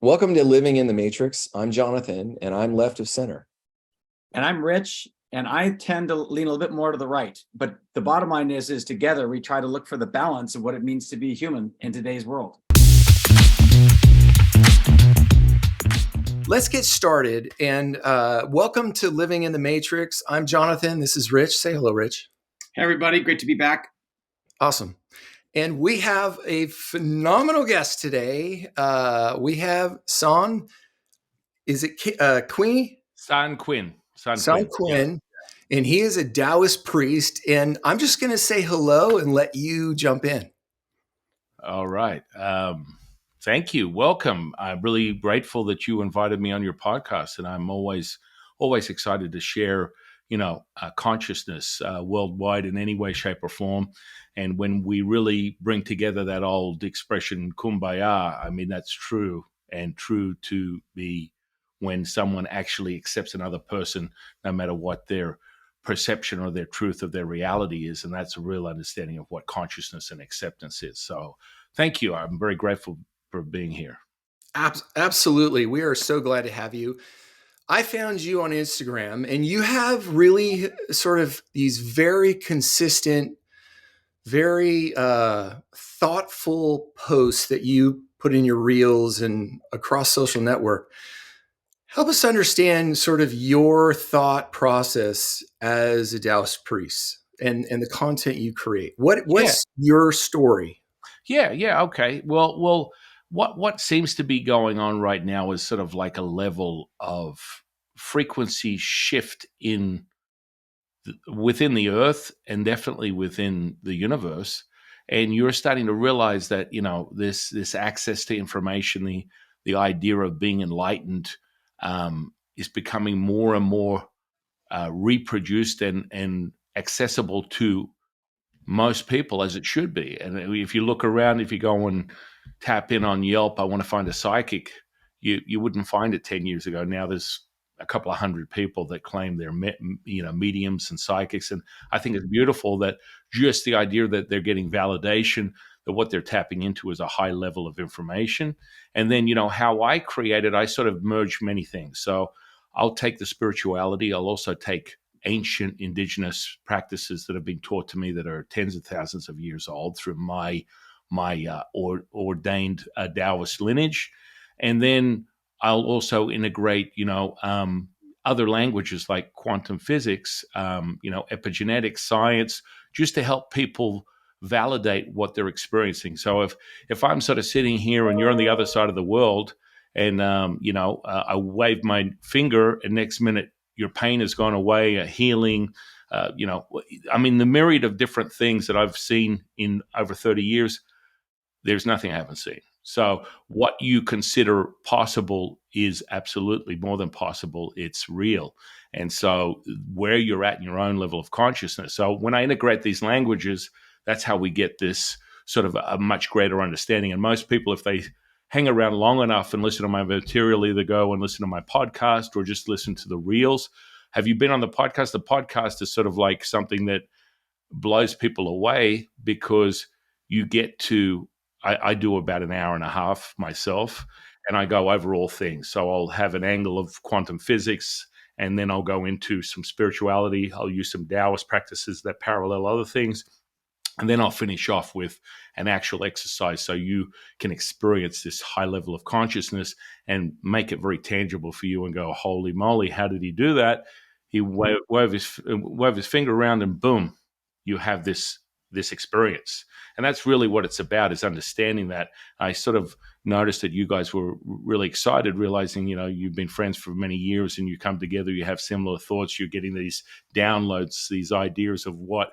Welcome to Living in the Matrix. I'm Jonathan, and I'm left of center. And I'm Rich, and I tend to lean a little bit more to the right. But the bottom line is together we try to look for the balance of what it means to be human in today's world. Let's get started, and welcome to Living in the Matrix. I'm Jonathan. This is Rich. Say hello, Rich. Hey, everybody. Great to be back. Awesome. And we have a phenomenal guest today. We have San, is it Qing? San Qing. San Qing. Yeah. And he is a Daoist priest. And I'm just going to say hello and let you jump in. All right. Thank you. Welcome. I'm really grateful that you invited me on your podcast, and I'm always excited to share, consciousness worldwide in any way, shape, or form. And when we really bring together that old expression, kumbaya, I mean, that's true to be when someone actually accepts another person, no matter what their perception or their truth of their reality is. And that's a real understanding of what consciousness and acceptance is. So thank you. I'm very grateful for being here. Absolutely. We are so glad to have you. I found you on Instagram, and you have really sort of these very consistent, very thoughtful posts that you put in your reels and across social network. Help us understand sort of your thought process as a Daoist priest and the content you create. What's your story? Yeah. Okay. Well, what seems to be going on right now is sort of like a level of frequency shift within the earth and definitely within the universe. And you're starting to realize that, this access to information, the idea of being enlightened, is becoming more and more reproduced and accessible to most people, as it should be. And if you look around, if you go and tap in on Yelp, I want to find a psychic, you wouldn't find it 10 years ago. Now there's a couple of hundred people that claim they're mediums and psychics. And I think it's beautiful that just the idea that they're getting validation that what they're tapping into is a high level of information. And then, how I created, I sort of merged many things. So I'll take the spirituality. I'll also take ancient indigenous practices that have been taught to me that are tens of thousands of years old through my ordained Daoist lineage. And then I'll also integrate, other languages like quantum physics, epigenetics, science, just to help people validate what they're experiencing. So if I'm sort of sitting here and you're on the other side of the world, and I wave my finger, and next minute your pain has gone away, a healing, the myriad of different things that I've seen in over 30 years, there's nothing I haven't seen. So what you consider possible is absolutely more than possible. It's real. And so where you're at in your own level of consciousness. So when I integrate these languages, that's how we get this sort of a much greater understanding. And most people, if they hang around long enough and listen to my material, either go and listen to my podcast or just listen to the reels. Have you been on the podcast? The podcast is sort of like something that blows people away because you get to, I do about an hour and a half myself, and I go over all things. So I'll have an angle of quantum physics, and then I'll go into some spirituality. I'll use some Daoist practices that parallel other things. And then I'll finish off with an actual exercise so you can experience this high level of consciousness and make it very tangible for you and go, holy moly, how did he do that? He wave his finger around and boom, you have this experience. And that's really what it's about, is understanding that. I sort of noticed that you guys were really excited, realizing, you've been friends for many years and you come together, you have similar thoughts, you're getting these downloads, these ideas of what,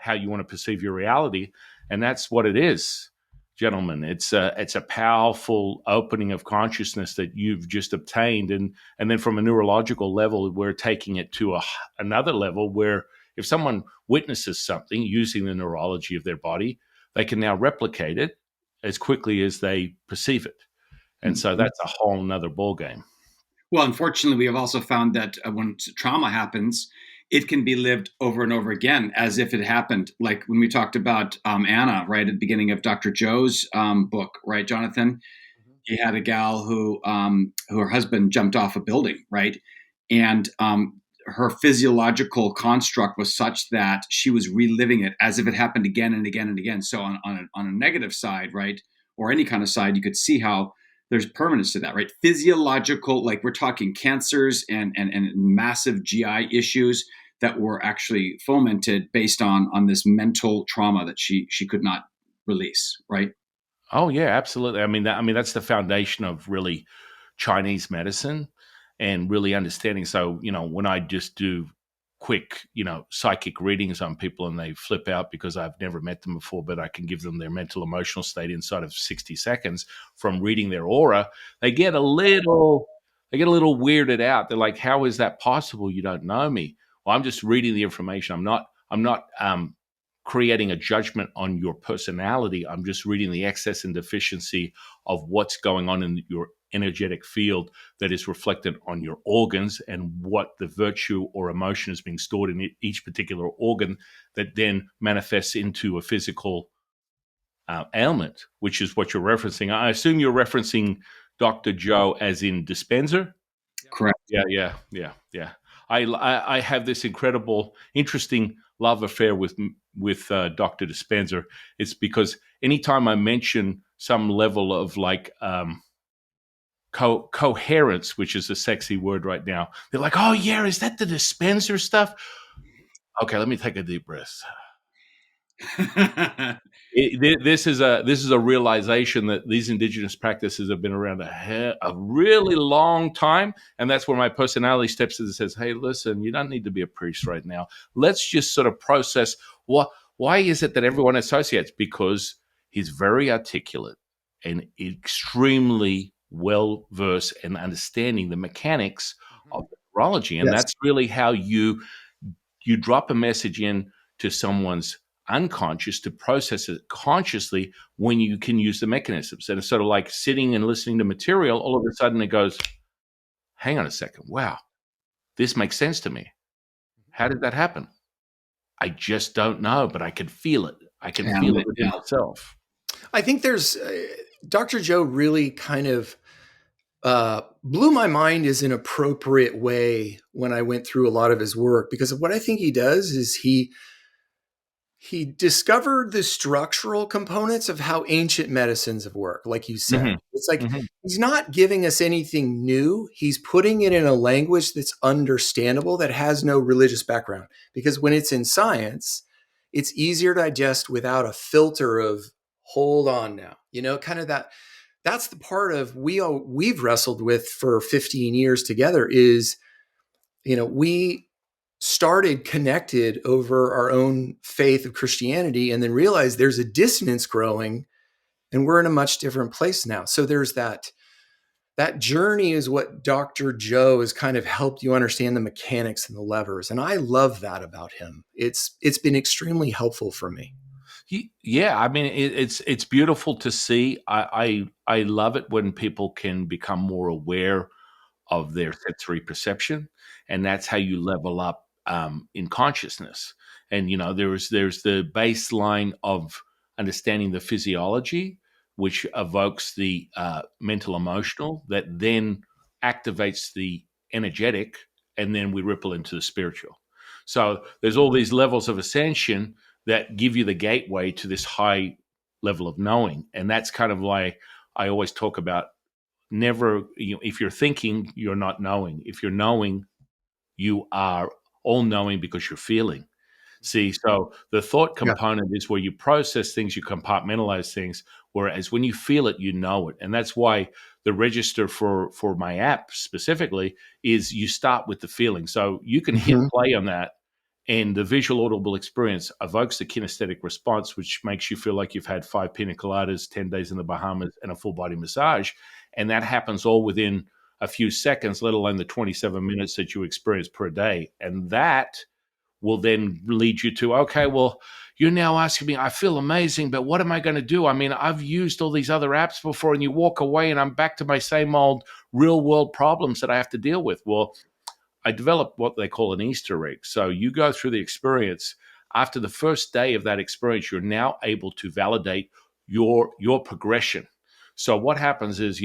how you want to perceive your reality. And that's what it is, gentlemen. It's a powerful opening of consciousness that you've just obtained. And then from a neurological level, we're taking it to another level where if someone witnesses something using the neurology of their body, they can now replicate it as quickly as they perceive it. And so that's a whole nother ballgame. Well, unfortunately, we have also found that when trauma happens, it can be lived over and over again as if it happened. Like when we talked about Anna, right, at the beginning of Dr. Joe's book, right, Jonathan? he had a gal who her husband jumped off a building, right? And her physiological construct was such that she was reliving it as if it happened again and again and again. So on a negative side, right, or any kind of side, you could see how there's permanence to that, right? Physiological, like we're talking cancers and massive GI issues that were actually fomented based on this mental trauma that she could not release, right? Oh yeah, absolutely. That's the foundation of really Chinese medicine and really understanding. So, when I just do quick, psychic readings on people and they flip out because I've never met them before, but I can give them their mental emotional state inside of 60 seconds from reading their aura, they get a little weirded out. They're like, "How is that possible? You don't know me." Well, I'm just reading the information. I'm not creating a judgment on your personality. I'm just reading the excess and deficiency of what's going on in your energetic field that is reflected on your organs and what the virtue or emotion is being stored in each particular organ that then manifests into a physical ailment, which is what you're referencing. I assume you're referencing Dr. Joe as in dispenser. Correct. Yeah. I have this incredible, interesting love affair with Dr. Dispenser. It's because anytime I mention some level of like coherence, which is a sexy word right now, they're like, "Oh yeah, is that the dispenser stuff?" Okay, let me take a deep breath. This is a realization that these indigenous practices have been around a really long time, and that's where my personality steps in and says, "Hey, listen, you don't need to be a priest right now. Let's just sort of process why is it that everyone associates, because he's very articulate and extremely well versed in understanding the mechanics of neurology, and Yes. that's really how you drop a message in to someone's unconscious to process it consciously when you can use the mechanisms. And it's sort of like sitting and listening to material. All of a sudden it goes, hang on a second. Wow, this makes sense to me. How did that happen? I just don't know, but I can feel it. I can feel it within myself. I think there's Dr. Joe really kind of blew my mind is an appropriate way when I went through a lot of his work, because what I think he does is he discovered the structural components of how ancient medicines have worked. Like you said, Mhm. it's like Mhm. he's not giving us anything new. He's putting it in a language that's understandable, that has no religious background. Because when it's in science, it's easier to digest without a filter of hold on now, kind of that's the part of we've wrestled with for 15 years together is, we started connected over our own faith of Christianity and then realized there's a dissonance growing and we're in a much different place now. So there's that journey is what Dr. Joe has kind of helped you understand the mechanics and the levers. And I love that about him. It's been extremely helpful for me. Yeah, it's beautiful to see. I love it when people can become more aware of their sensory perception, and that's how you level up in consciousness. And there's the baseline of understanding the physiology, which evokes the mental emotional, that then activates the energetic, and then we ripple into the spiritual. So there's all these levels of ascension that give you the gateway to this high level of knowing, and that's kind of like I always talk about. Never, if you're thinking, you're not knowing. If you're knowing, you are all knowing because you're feeling. See, so the thought Yeah. component is where you process things, you compartmentalize things, whereas when you feel it, you know it. And that's why the register for my app specifically is you start with the feeling. So you can hit Mhm. play on that, and the visual audible experience evokes the kinesthetic response, which makes you feel like you've had 5 pina coladas, 10 days in the Bahamas, and a full body massage. And that happens all within a few seconds, let alone the 27 minutes that you experience per day. And that will then lead you to, okay, well, you're now asking me, I feel amazing, but what am I going to do? I mean, I've used all these other apps before, and you walk away and I'm back to my same old real world problems that I have to deal with. Well, I developed what they call an Easter egg. So you go through the experience. After the first day of that experience, you're now able to validate your progression. So what happens is,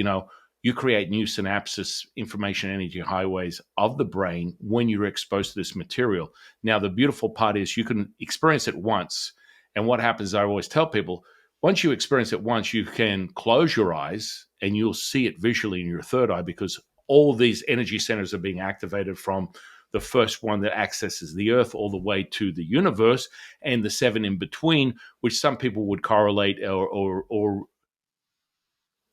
you create new synapses, information energy highways of the brain when you're exposed to this material. Now, the beautiful part is you can experience it once. And what happens, I always tell people, once you experience it once, you can close your eyes and you'll see it visually in your third eye, because all these energy centers are being activated from the first one that accesses the earth all the way to the universe, and the 7 in between, which some people would correlate or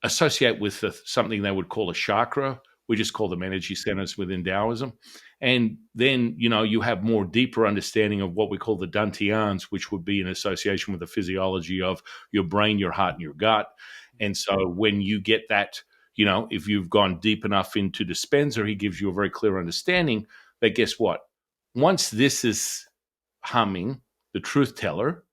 associate with something they would call a chakra. We just call them energy centers within Daoism. And then, you have more deeper understanding of what we call the dantians, which would be in association with the physiology of your brain, your heart, and your gut. And so when you get that, if you've gone deep enough into Dispenser, he gives you a very clear understanding that, guess what? Once this is humming, the truth teller,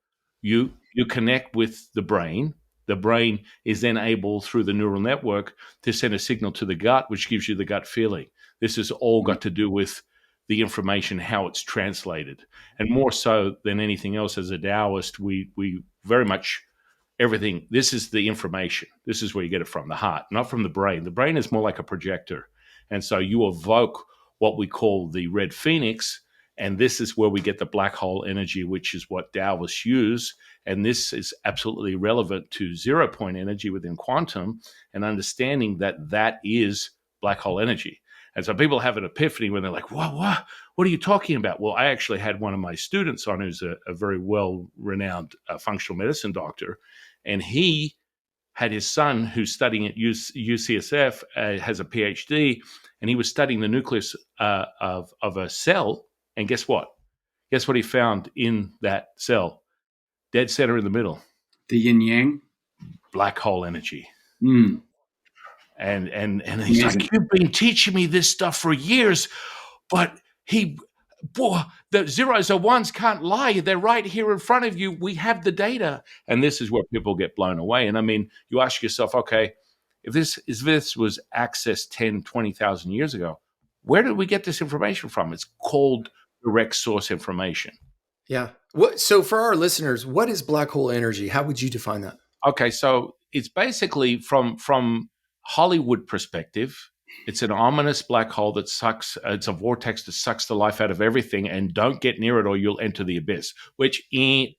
you connect with the brain. The brain is then able, through the neural network, to send a signal to the gut, which gives you the gut feeling. This has all got to do with the information, how it's translated. And more so than anything else, as a Daoist, we very much everything. This is the information. This is where you get it from, the heart, not from the brain. The brain is more like a projector. And so you evoke what we call the red phoenix, and this is where we get the black hole energy, which is what Daoists use. And this is absolutely relevant to 0-point energy within quantum, and understanding that that is black hole energy. And so people have an epiphany when they're like, what are you talking about? Well, I actually had one of my students on who's a very well-renowned functional medicine doctor, and he had his son who's studying at UCSF, has a PhD, and he was studying the nucleus of a cell. And guess what? Guess what he found in that cell? Dead center in the middle. The yin yang? Black hole energy. Mm. And he's like, you've been teaching me this stuff for years, but the zeros or ones can't lie. They're right here in front of you. We have the data. And this is where people get blown away. And I mean, you ask yourself, okay, if this was accessed 10, 20,000 years ago, where did we get this information from? It's called direct source information. Yeah. So for our listeners, what is black hole energy? How would you define that? Okay, so it's basically from Hollywood perspective, it's an ominous black hole that sucks. It's a vortex that sucks the life out of everything, and don't get near it or you'll enter the abyss. Which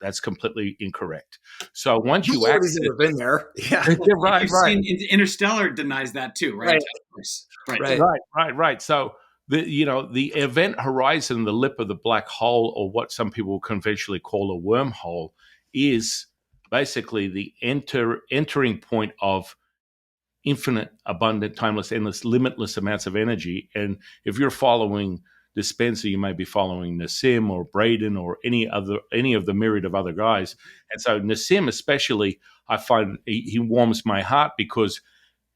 that's completely incorrect. So once you Nobody's ever been there, yeah, right. Seen Interstellar denies that too, right? Right. Of course. Right. So the event horizon, the lip of the black hole, or what some people conventionally call a wormhole, is basically the entering point of infinite, abundant, timeless, endless, limitless amounts of energy. And if you're following Dispenser, you may be following Nassim or Braden or any of the myriad of other guys. And so Nassim especially, I find he warms my heart because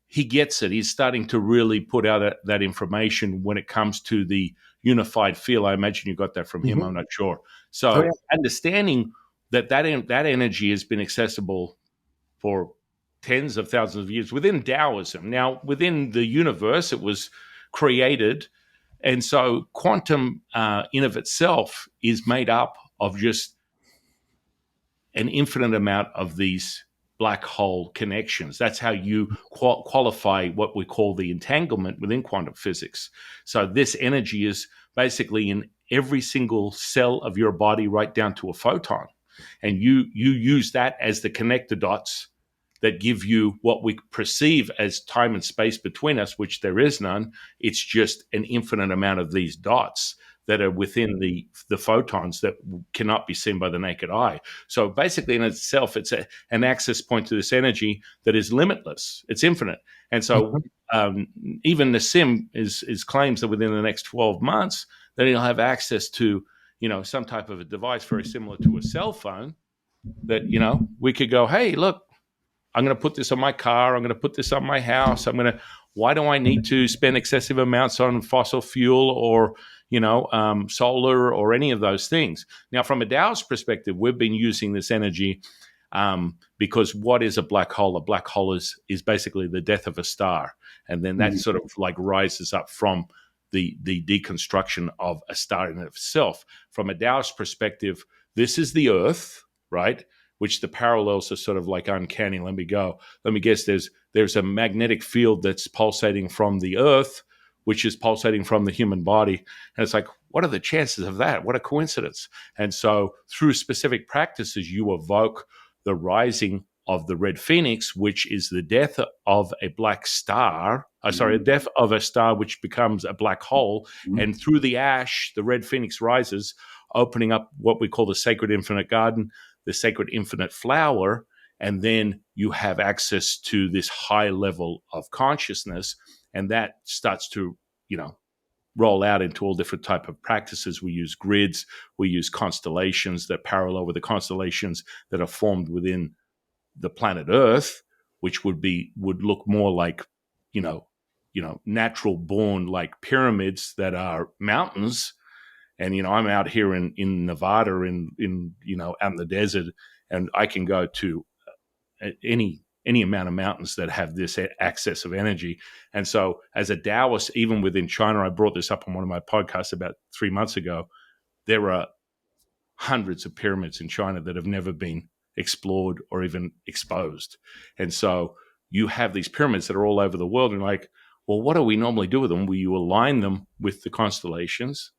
he gets it. He's starting to really put out that information when it comes to the unified feel. I imagine you got that from him. I'm not sure. So understanding that energy has been accessible for tens of thousands of years within Daoism. Now, within the universe, it was created. And so quantum in of itself is made up of just an infinite amount of these black hole connections. That's how you qualify what we call the entanglement within quantum physics. So this energy is basically in every single cell of your body, right down to a photon. And you use that as the connector dots that give you what we perceive as time and space between us, which there is none. It's just an infinite amount of these dots that are within the photons that cannot be seen by the naked eye. So basically in itself, it's an access point to this energy that is limitless. It's infinite. And so even Nassim is claims that within the next 12 months, that he'll have access to, some type of a device very similar to a cell phone that, we could go, hey, look, I'm going to put this on my car. I'm going to put this on my house. Why do I need to spend excessive amounts on fossil fuel or, solar or any of those things? Now, from a Daoist perspective, we've been using this energy because what is a black hole? A black hole is basically the death of a star. And then that sort of like rises up from the deconstruction of a star in itself. From a Daoist perspective, this is the Earth, right? Which the parallels are sort of like uncanny. Let me guess. There's there's a magnetic field that's pulsating from the earth, which is pulsating from the human body. And it's like, what are the chances of that? What a coincidence. And so through specific practices, you evoke the rising of the red phoenix, which is the death of a black star, a death of a star which becomes a black hole. And through the ash, the red phoenix rises, opening up what we call the sacred infinite garden, the sacred infinite flower. And then you have access to this high level of consciousness. And that starts to, roll out into all different type of practices. We use grids, we use constellations that parallel with the constellations that are formed within the planet Earth, which would look more like, natural born like pyramids that are mountains. And, I'm out here in Nevada out in the desert, and I can go to any amount of mountains that have this access of energy. And so as a Daoist, even within China, I brought this up on one of my podcasts about 3 months ago, there are hundreds of pyramids in China that have never been explored or even exposed. And so you have these pyramids that are all over the world, and like, well, what do we normally do with them? Well, you align them with the constellations,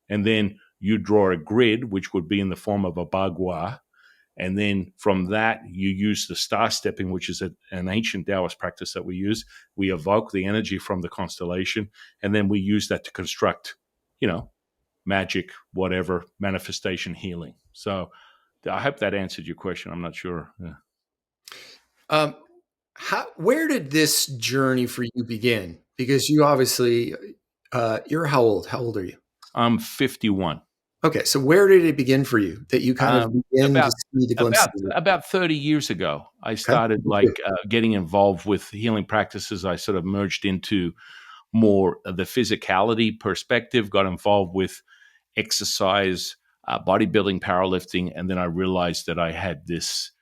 and then you draw a grid, which would be in the form of a bagua. And then from that, you use the star stepping, which is an ancient Daoist practice that we use. We evoke the energy from the constellation, and then we use that to construct, magic, whatever, manifestation, healing. So I hope that answered your question. I'm not sure. Yeah. Where did this journey for you begin? Because you obviously, you're how old? How old are you? I'm 51. Okay, so where did it begin for you that you kind of begin to see the glimpse? About 30 years ago, I started getting involved with healing practices. I sort of merged into more of the physicality perspective, got involved with exercise, bodybuilding, powerlifting, and then I realized that I had this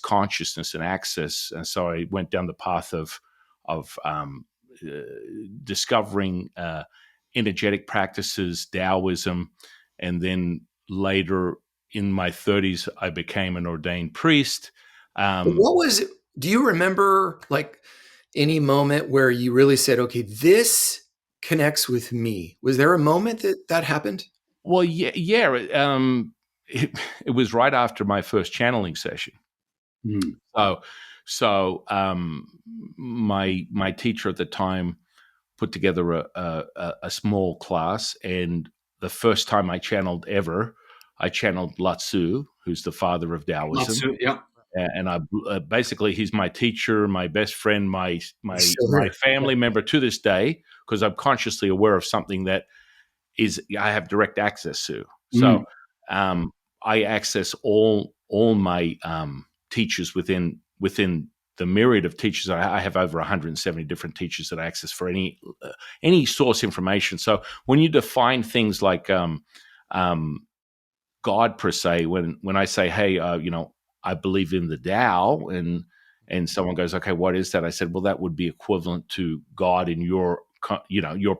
consciousness and access, and so I went down the path of discovering energetic practices, Daoism. And then later in my 30s, I became an ordained priest. What was it? Do you remember like any moment where you really said, okay, this connects with me? Was there a moment that happened? Well, yeah. It was right after my first channeling session. So my teacher at the time put together a small class, and the first time I channeled ever, I channeled Lao Tzu, who's the father of Daoism. Lao Tzu, yeah. And I basically, he's my teacher, my best friend, my family member to this day, because I'm consciously aware of something that I have direct access to. So I access all my teachers within the myriad of teachers. I have over 170 different teachers that I access for any source information. So when you define things like God per se, when I say, hey, I believe in the Tao, and someone goes, okay, what is that? I said, well, that would be equivalent to God in your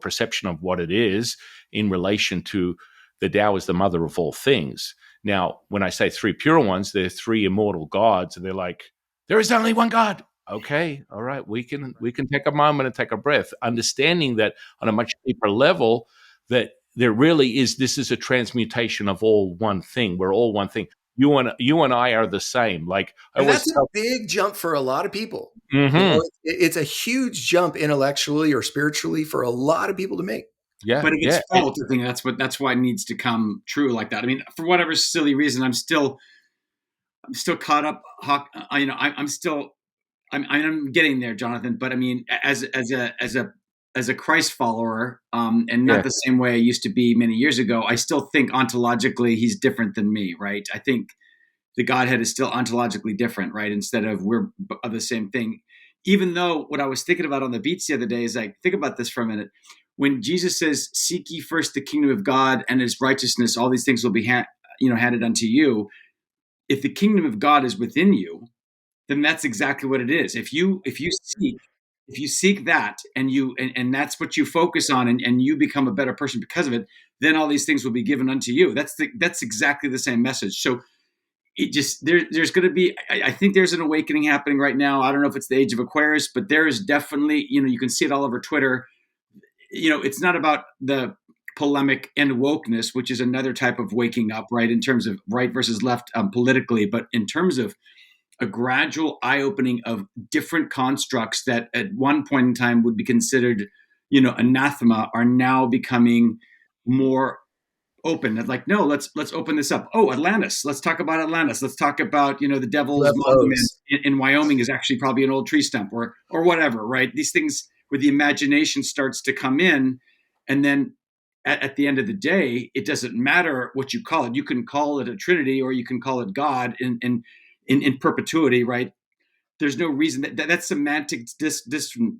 perception of what it is in relation to the Tao is the mother of all things. Now, when I say three pure ones, they're three immortal gods, and they're like, there is only one God. Okay, all right, we can take a moment and take a breath, understanding that on a much deeper level, that there really is, this is a transmutation of all one thing. We're all one thing. You and I are the same. Like, that's a big jump for a lot of people. Mm-hmm. It's a huge jump intellectually or spiritually for a lot of people to make. Yeah, but if it's false, I think that's why it needs to come true like that. I mean, for whatever silly reason, I'm still caught up. I'm getting there, Jonathan. But I mean, as a Christ follower, and not the same way I used to be many years ago, I still think ontologically he's different than me, right? I think the Godhead is still ontologically different, right? Instead of we're the same thing. Even though what I was thinking about on the beach the other day is like, think about this for a minute. When Jesus says, "Seek ye first the kingdom of God and His righteousness, all these things will be handed unto you." If the kingdom of God is within you, then that's exactly what it is. If you seek that and that's what you focus on, and you become a better person because of it, then all these things will be given unto you. That's exactly the same message. So it just there's going to be, I think there's an awakening happening right now. I don't know if it's the age of Aquarius, but there is definitely, you can see it all over Twitter. It's not about the polemic and wokeness, which is another type of waking up, right, in terms of right versus left politically, but in terms of a gradual eye-opening of different constructs that at one point in time would be considered, anathema, are now becoming more open. And like, no, let's open this up. Oh, Atlantis. Let's talk about Atlantis. Let's talk about, the Devil's Monument UFOs. in Wyoming is actually probably an old tree stump or whatever, right? These things where the imagination starts to come in, and then at the end of the day, it doesn't matter what you call it. You can call it a Trinity or you can call it God in perpetuity, right? There's no reason that's semantic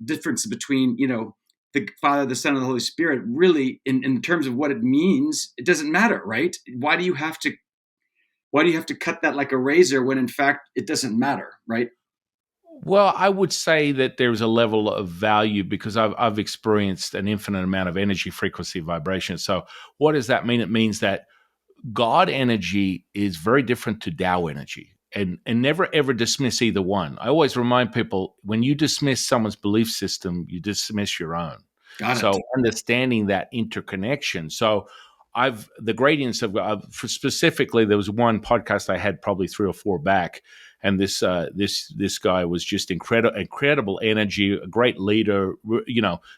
difference between, the Father, the Son, and the Holy Spirit. Really, in terms of what it means, it doesn't matter, right? Why do you have to cut that like a razor when in fact it doesn't matter, right? Well, I would say that there's a level of value because I've experienced an infinite amount of energy, frequency, vibration. So what does that mean? It means that God energy is very different to Tao energy. And never ever dismiss either one. I always remind people, when you dismiss someone's belief system, you dismiss your own. Got it. So understanding that interconnection. So the gradients of specifically, there was one podcast I had probably 3 or 4 back, and this guy was just incredible energy, a great leader,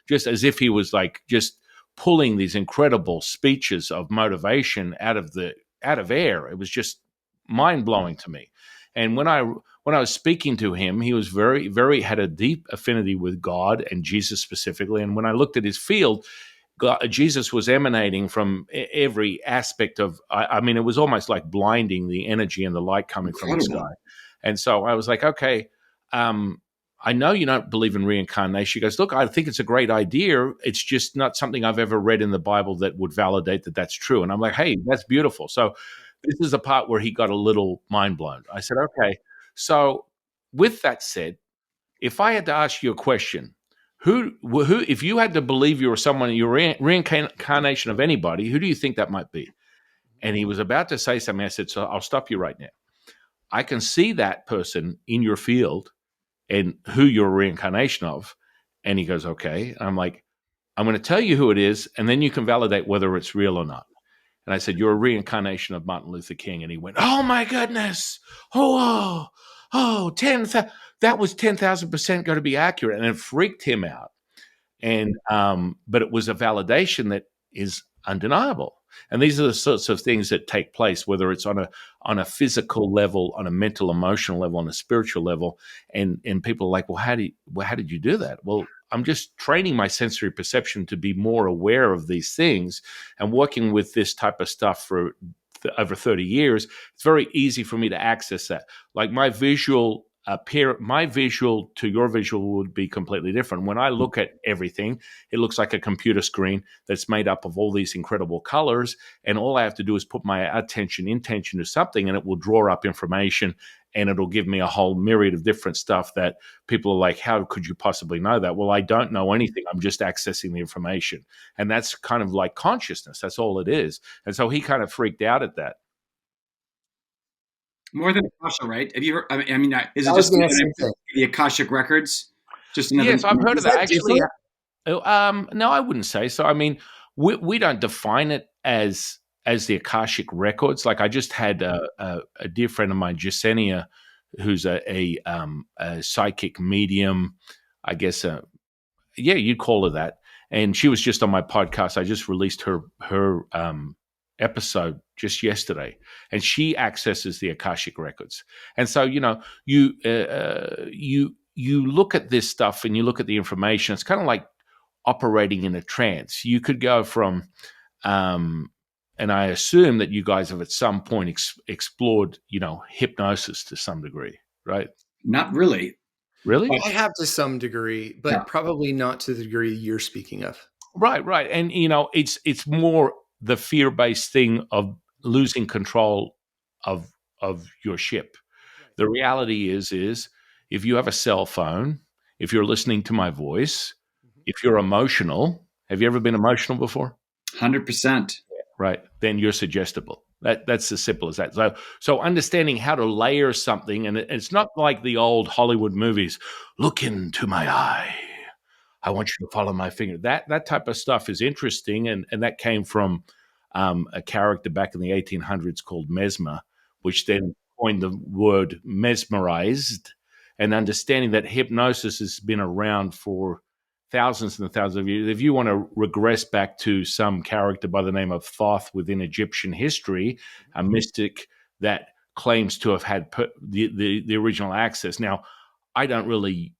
just as if he was like just pulling these incredible speeches of motivation out of air. It was just mind blowing to me. And when I was speaking to him, he was very, very had a deep affinity with God and Jesus specifically. And when I looked at his field, Jesus was emanating from every aspect of. I mean, it was almost like blinding, the energy and the light coming from this guy. And so I was like, okay. I know you don't believe in reincarnation. He goes, look, I think it's a great idea. It's just not something I've ever read in the Bible that would validate that that's true. And I'm like, hey, that's beautiful. So this is the part where he got a little mind blown. I said, okay. So with that said, if I had to ask you a question, who, if you had to believe you were someone, you're reincarnation of anybody, who do you think that might be? And he was about to say something. I said, so I'll stop you right now. I can see that person in your field and who you're a reincarnation of. And he goes, okay. And I'm like, I'm going to tell you who it is, and then you can validate whether it's real or not. And I said, you're a reincarnation of Martin Luther King. And he went, oh my goodness. Oh, 10,000. That was 10,000% going to be accurate. And it freaked him out. And, but it was a validation that is undeniable. And these are the sorts of things that take place, whether it's on a physical level, on a mental, emotional level, on a spiritual level. And people are like, well, how did you do that? Well, I'm just training my sensory perception to be more aware of these things, and working with this type of stuff for over 30 years. It's very easy for me to access that. Like my visual to your visual would be completely different. When I look at everything, it looks like a computer screen that's made up of all these incredible colors, and all I have to do is put my intention to something, and it will draw up information, and it'll give me a whole myriad of different stuff that people are like, how could you possibly know that? Well, I don't know anything. I'm just accessing the information. And that's kind of like consciousness. That's all it is. And so he kind of freaked out at that. More than Akasha, right? Have you heard? I mean, is it just the Akashic records? Just another. Yes, I've heard of that. Actually, different? no, I wouldn't say so. I mean, we don't define it as the Akashic records. Like I just had a dear friend of mine, Jasenia, who's a psychic medium, I guess. Yeah, you'd call her that. And she was just on my podcast. I just released her episode just yesterday, and she accesses the Akashic records. And so, you look at this stuff and you look at the information. It's kind of like operating in a trance. You could go from, and I assume that you guys have at some point explored, hypnosis to some degree, right? Not really. Really? I have to some degree, but probably not to the degree you're speaking of. Right. And, it's more the fear-based thing of losing control of your ship. The reality is if you have a cell phone, if you're listening to my voice, if you're emotional, have you ever been emotional before? 100%. Right. Then you're suggestible. That's as simple as that. So understanding how to layer something, and it's not like the old Hollywood movies. Look into my eye. I want you to follow my finger. That type of stuff is interesting, and that came from a character back in the 1800s called Mesmer, which then coined the word mesmerized, and understanding that hypnosis has been around for thousands and thousands of years. If you want to regress back to some character by the name of Thoth within Egyptian history, a mystic that claims to have had the original access. Now, I don't really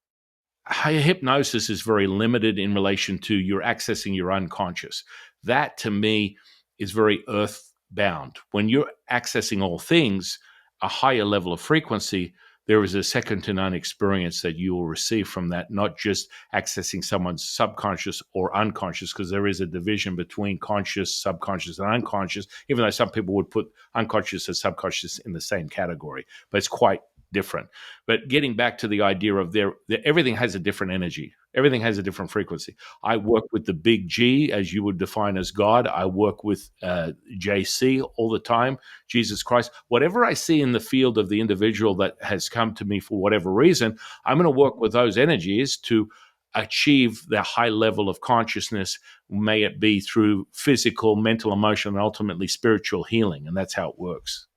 hypnosis is very limited in relation to you're accessing your unconscious. That to me is very earthbound. When you're accessing all things, a higher level of frequency, there is a second to none experience that you will receive from that, not just accessing someone's subconscious or unconscious, because there is a division between conscious, subconscious, and unconscious, even though some people would put unconscious and subconscious in the same category, but it's quite different. But getting back to the idea of everything has a different energy. Everything has a different frequency. I work with the big G, as you would define as God. I work with JC all the time, Jesus Christ. Whatever I see in the field of the individual that has come to me for whatever reason, I'm going to work with those energies to achieve the high level of consciousness, may it be through physical, mental, emotional, and ultimately spiritual healing. And that's how it works.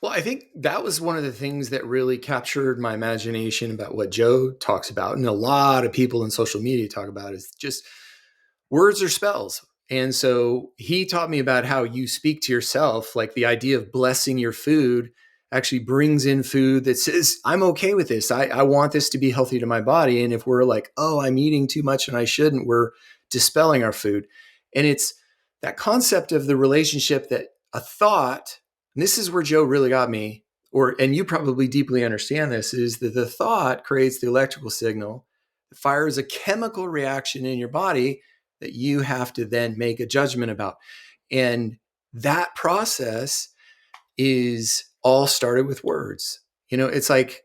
Well, I think that was one of the things that really captured my imagination about what Joe talks about, and a lot of people in social media talk about, is just words or spells. And so he taught me about how you speak to yourself, like the idea of blessing your food actually brings in food that says, I'm okay with this. I want this to be healthy to my body. And if we're like, oh, I'm eating too much and I shouldn't, we're dispelling our food. And it's that concept of the relationship that a thought, and this is where Joe really got me, and you probably deeply understand this, is that the thought creates the electrical signal, it fires a chemical reaction in your body that you have to then make a judgment about. And that process is all started with words. It's like,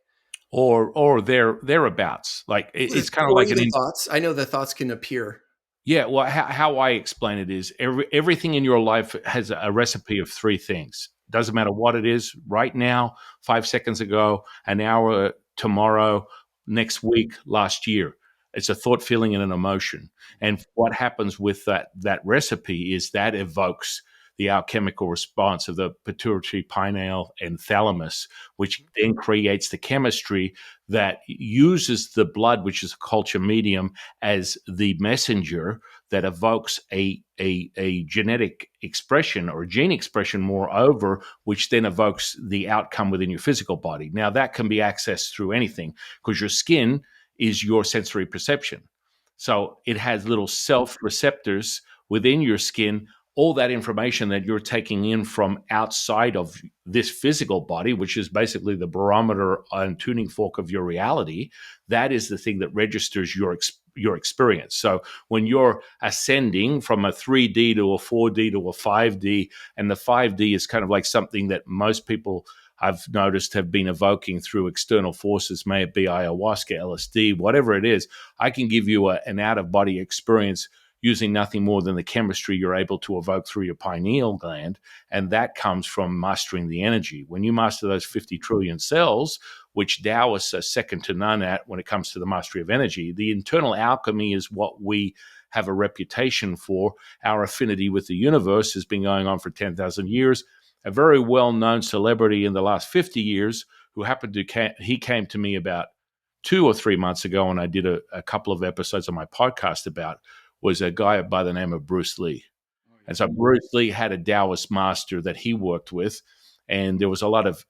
or thereabouts. Like it's kind of like the thoughts. I know the thoughts can appear. Yeah, well, how I explain it is everything in your life has a recipe of three things. Doesn't matter what it is, right now, 5 seconds ago, an hour tomorrow, next week, last year. It's a thought, feeling, and an emotion. And what happens with that recipe is that evokes the alchemical response of the pituitary, pineal, and thalamus, which then creates the chemistry that uses the blood, which is a culture medium, as the messenger that evokes a genetic expression or gene expression, moreover, which then evokes the outcome within your physical body. Now, that can be accessed through anything, because your skin is your sensory perception. So it has little self-receptors within your skin. All that information that you're taking in from outside of this physical body, which is basically the barometer and tuning fork of your reality, that is the thing that registers your experience. So when you're ascending from a 3D to a 4D to a 5D, and the 5D is kind of like something that most people I've noticed have been evoking through external forces, may it be ayahuasca, LSD, whatever it is, I can give you an out-of-body experience using nothing more than the chemistry you're able to evoke through your pineal gland. And that comes from mastering the energy. When you master those 50 trillion cells, which Daoists are second to none at when it comes to the mastery of energy, the internal alchemy is what we have a reputation for. Our affinity with the universe has been going on for 10,000 years. A very well-known celebrity in the last 50 years who he came to me about 2 or 3 months ago, and I did a couple of episodes on my podcast about, was a guy by the name of Bruce Lee. And so Bruce Lee had a Daoist master that he worked with, and there was a lot of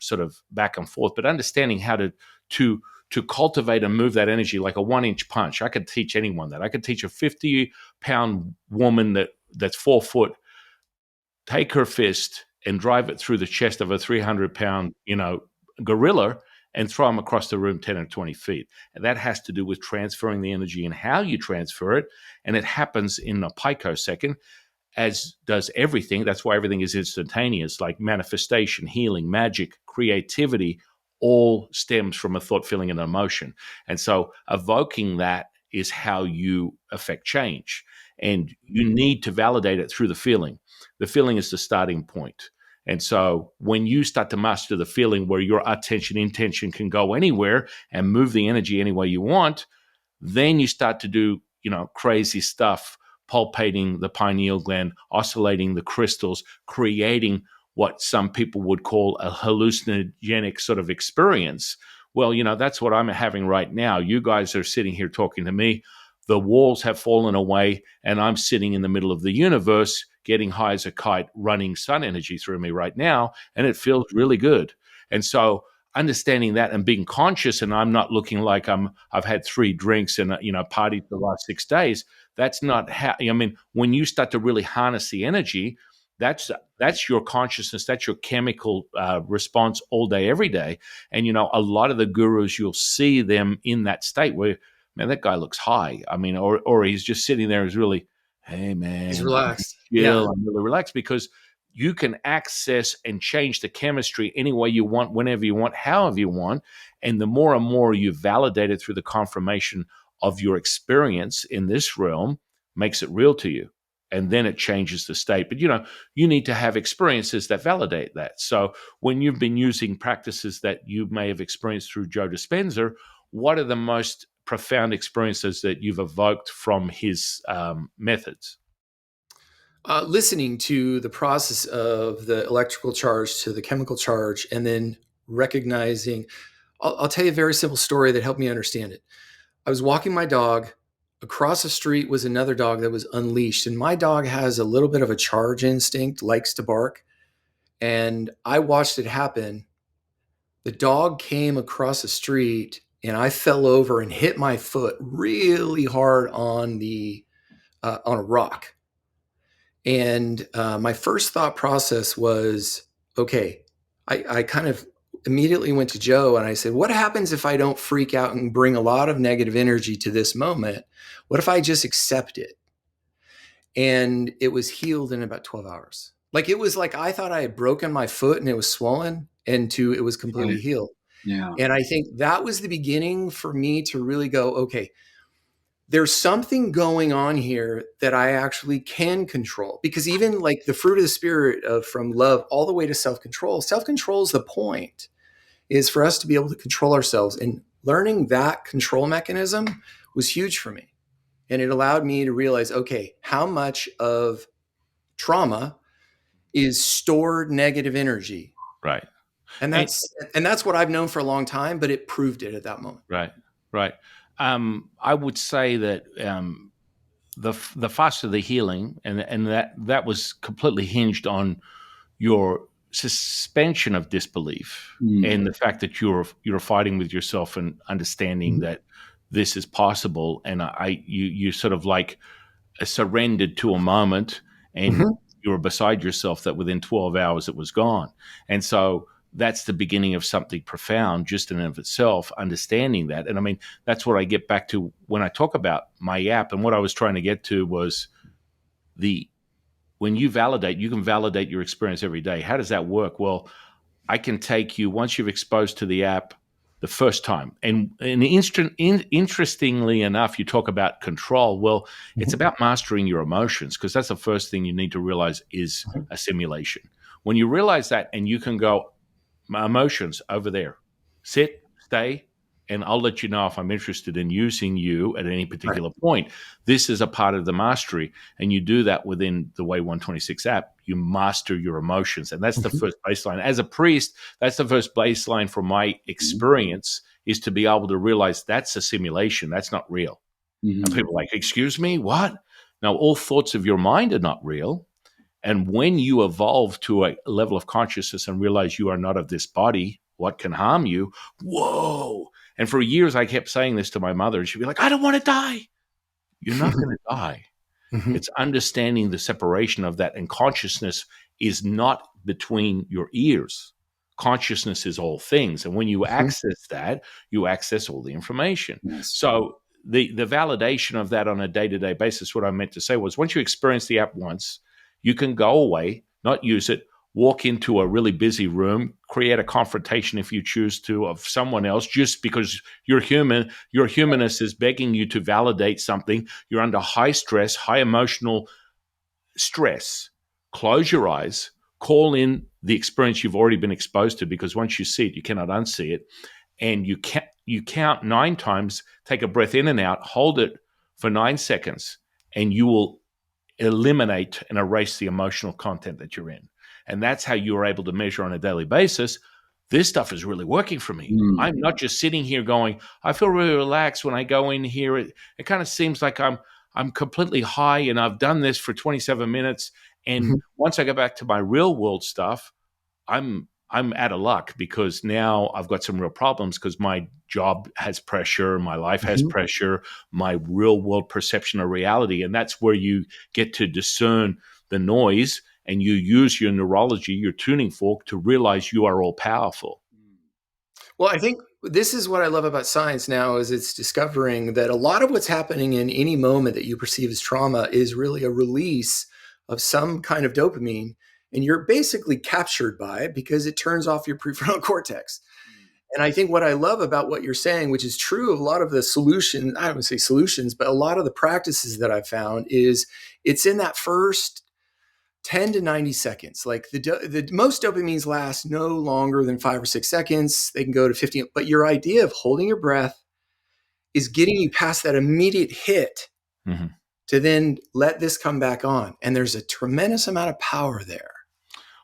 sort of back and forth, but understanding how to cultivate and move that energy like a 1-inch punch. I could teach anyone that. I could teach a 50-pound woman that's 4 foot, take her fist and drive it through the chest of a 300-pound, gorilla, and throw them across the room 10 or 20 feet. And that has to do with transferring the energy and how you transfer it. And it happens in a picosecond, as does everything. That's why everything is instantaneous, like manifestation, healing, magic, creativity, all stems from a thought, feeling, and emotion. And so evoking that is how you affect change. And you need to validate it through the feeling. The feeling is the starting point. And so when you start to master the feeling where your attention, intention can go anywhere and move the energy any way you want, then you start to do, crazy stuff, palpating the pineal gland, oscillating the crystals, creating what some people would call a hallucinogenic sort of experience. Well, that's what I'm having right now. You guys are sitting here talking to me. The walls have fallen away, and I'm sitting in the middle of the universe, getting high as a kite, running sun energy through me right now, and it feels really good. And so understanding that and being conscious, and I'm not looking like I've had 3 drinks and partied the last 6 days. That's not how. When you start to really harness the energy, that's your consciousness, that's your chemical response all day, every day. And a lot of the gurus, you'll see them in that state where, man, that guy looks high. Or he's just sitting there, is really, hey man, He's relaxed. chill, I'm really relaxed, because you can access and change the chemistry any way you want, whenever you want, however you want. And the more and more you validate it through the confirmation of your experience in this realm, makes it real to you. And then it changes the state. But, you need to have experiences that validate that. So when you've been using practices that you may have experienced through Joe Dispenza, what are the most profound experiences that you've evoked from his methods? Listening to the process of the electrical charge to the chemical charge, and then recognizing, I'll tell you a very simple story that helped me understand it. I was walking my dog. Across the street was another dog that was unleashed. And my dog has a little bit of a charge instinct, likes to bark. And I watched it happen. The dog came across the street and I fell over and hit my foot really hard on a rock. And my first thought process was, okay, I kind of immediately went to Joe and I said, what happens if I don't freak out and bring a lot of negative energy to this moment? What if I just accept it? And it was healed in about 12 hours. Like, it was like I thought I had broken my foot and it was swollen, and it was completely healed. Yeah. And I think that was the beginning for me to really go, okay, there's something going on here that I actually can control. Because even like the fruit of the spirit of from love all the way to self-control is the point, is for us to be able to control ourselves. And learning that control mechanism was huge for me. And it allowed me to realize, okay, how much of trauma is stored negative energy. Right. And that's what I've known for a long time, but it proved it at that moment. Right. I would say that the faster the healing, and that was completely hinged on your suspension of disbelief and the fact that you're fighting with yourself and understanding that this is possible, and you sort of like surrendered to a moment, and you were beside yourself that within 12 hours it was gone. And so that's the beginning of something profound just in and of itself, understanding that. And that's what I get back to when I talk about my app. And what I was trying to get to was when you can validate your experience every day. How does that work? Well, I can take you, once you've exposed to the app the first time. And interestingly enough, you talk about control. Well, it's about mastering your emotions, because that's the first thing you need to realize is a simulation. When you realize that, and you can go, my emotions over there, sit, stay, and I'll let you know if I'm interested in using you at any particular point. This is a part of the mastery, and you do that within the Way 126 app. You master your emotions, and that's the first baseline. As a priest, that's the first baseline from my experience, is to be able to realize that's a simulation. That's not real. And people are like, excuse me, what? Now, all thoughts of your mind are not real. And when you evolve to a level of consciousness and realize you are not of this body, what can harm you? Whoa. And for years, I kept saying this to my mother, and she'd be like, I don't want to die. You're not going to die. It's understanding the separation of that. And consciousness is not between your ears. Consciousness is all things. And when you access that, you access all the information. Yes. So the validation of that on a day-to-day basis, what I meant to say was, once you experience the app once, you can go away, not use it, walk into a really busy room, create a confrontation if you choose to of someone else, just because you're human. Your humanness is begging you to validate something. You're under high stress, high emotional stress. Close your eyes, call in the experience you've already been exposed to, because once you see it, you cannot unsee it. And you count 9 times, take a breath in and out, hold it for 9 seconds, and you will eliminate and erase the emotional content that you're in. And that's how you're able to measure on a daily basis. This stuff is really working for me. I'm not just sitting here going, I feel really relaxed when I go in here. It kind of seems like I'm completely high, and I've done this for 27 minutes. And once I go back to my real world stuff, I'm out of luck, because now I've got some real problems, because my job has pressure, my life has pressure, my real world perception of reality. And that's where you get to discern the noise, and you use your neurology, your tuning fork, to realize you are all powerful. Well, I think this is what I love about science now, is it's discovering that a lot of what's happening in any moment that you perceive as trauma is really a release of some kind of dopamine, and you're basically captured by it because it turns off your prefrontal cortex. And I think what I love about what you're saying, which is true of a lot of the solutions, I don't want to say solutions, but a lot of the practices that I've found, is it's in that first 10 to 90 seconds. Like the most dopamines last no longer than 5 or 6 seconds. They can go to 15. But your idea of holding your breath is getting you past that immediate hit to then let this come back on. And there's a tremendous amount of power there.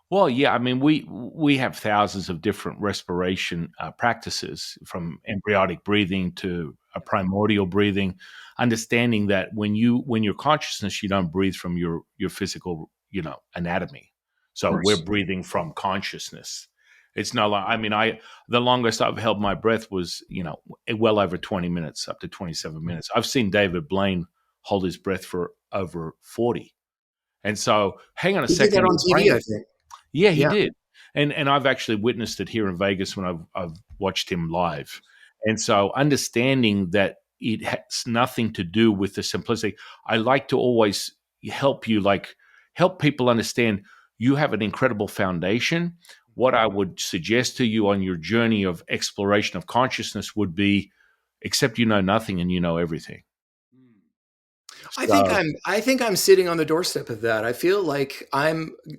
Well, yeah, I mean, we have thousands of different respiration practices, from embryonic breathing to a primordial breathing. Understanding that when you're consciousness, you don't breathe from your physical, anatomy. So we're breathing from consciousness. It's not like, I mean, the longest I've held my breath was, well over 20 minutes, up to 27 minutes. I've seen David Blaine hold his breath for over 40. And so, hang on a He second. did that on TV, I think. Yeah, he did. And I've actually witnessed it here in Vegas when I've watched him live. And so, understanding that it has nothing to do with the simplicity. I like to always help people understand you have an incredible foundation. What I would suggest to you on your journey of exploration of consciousness would be, accept you know nothing and you know everything. I think I'm sitting on the doorstep of that. I feel like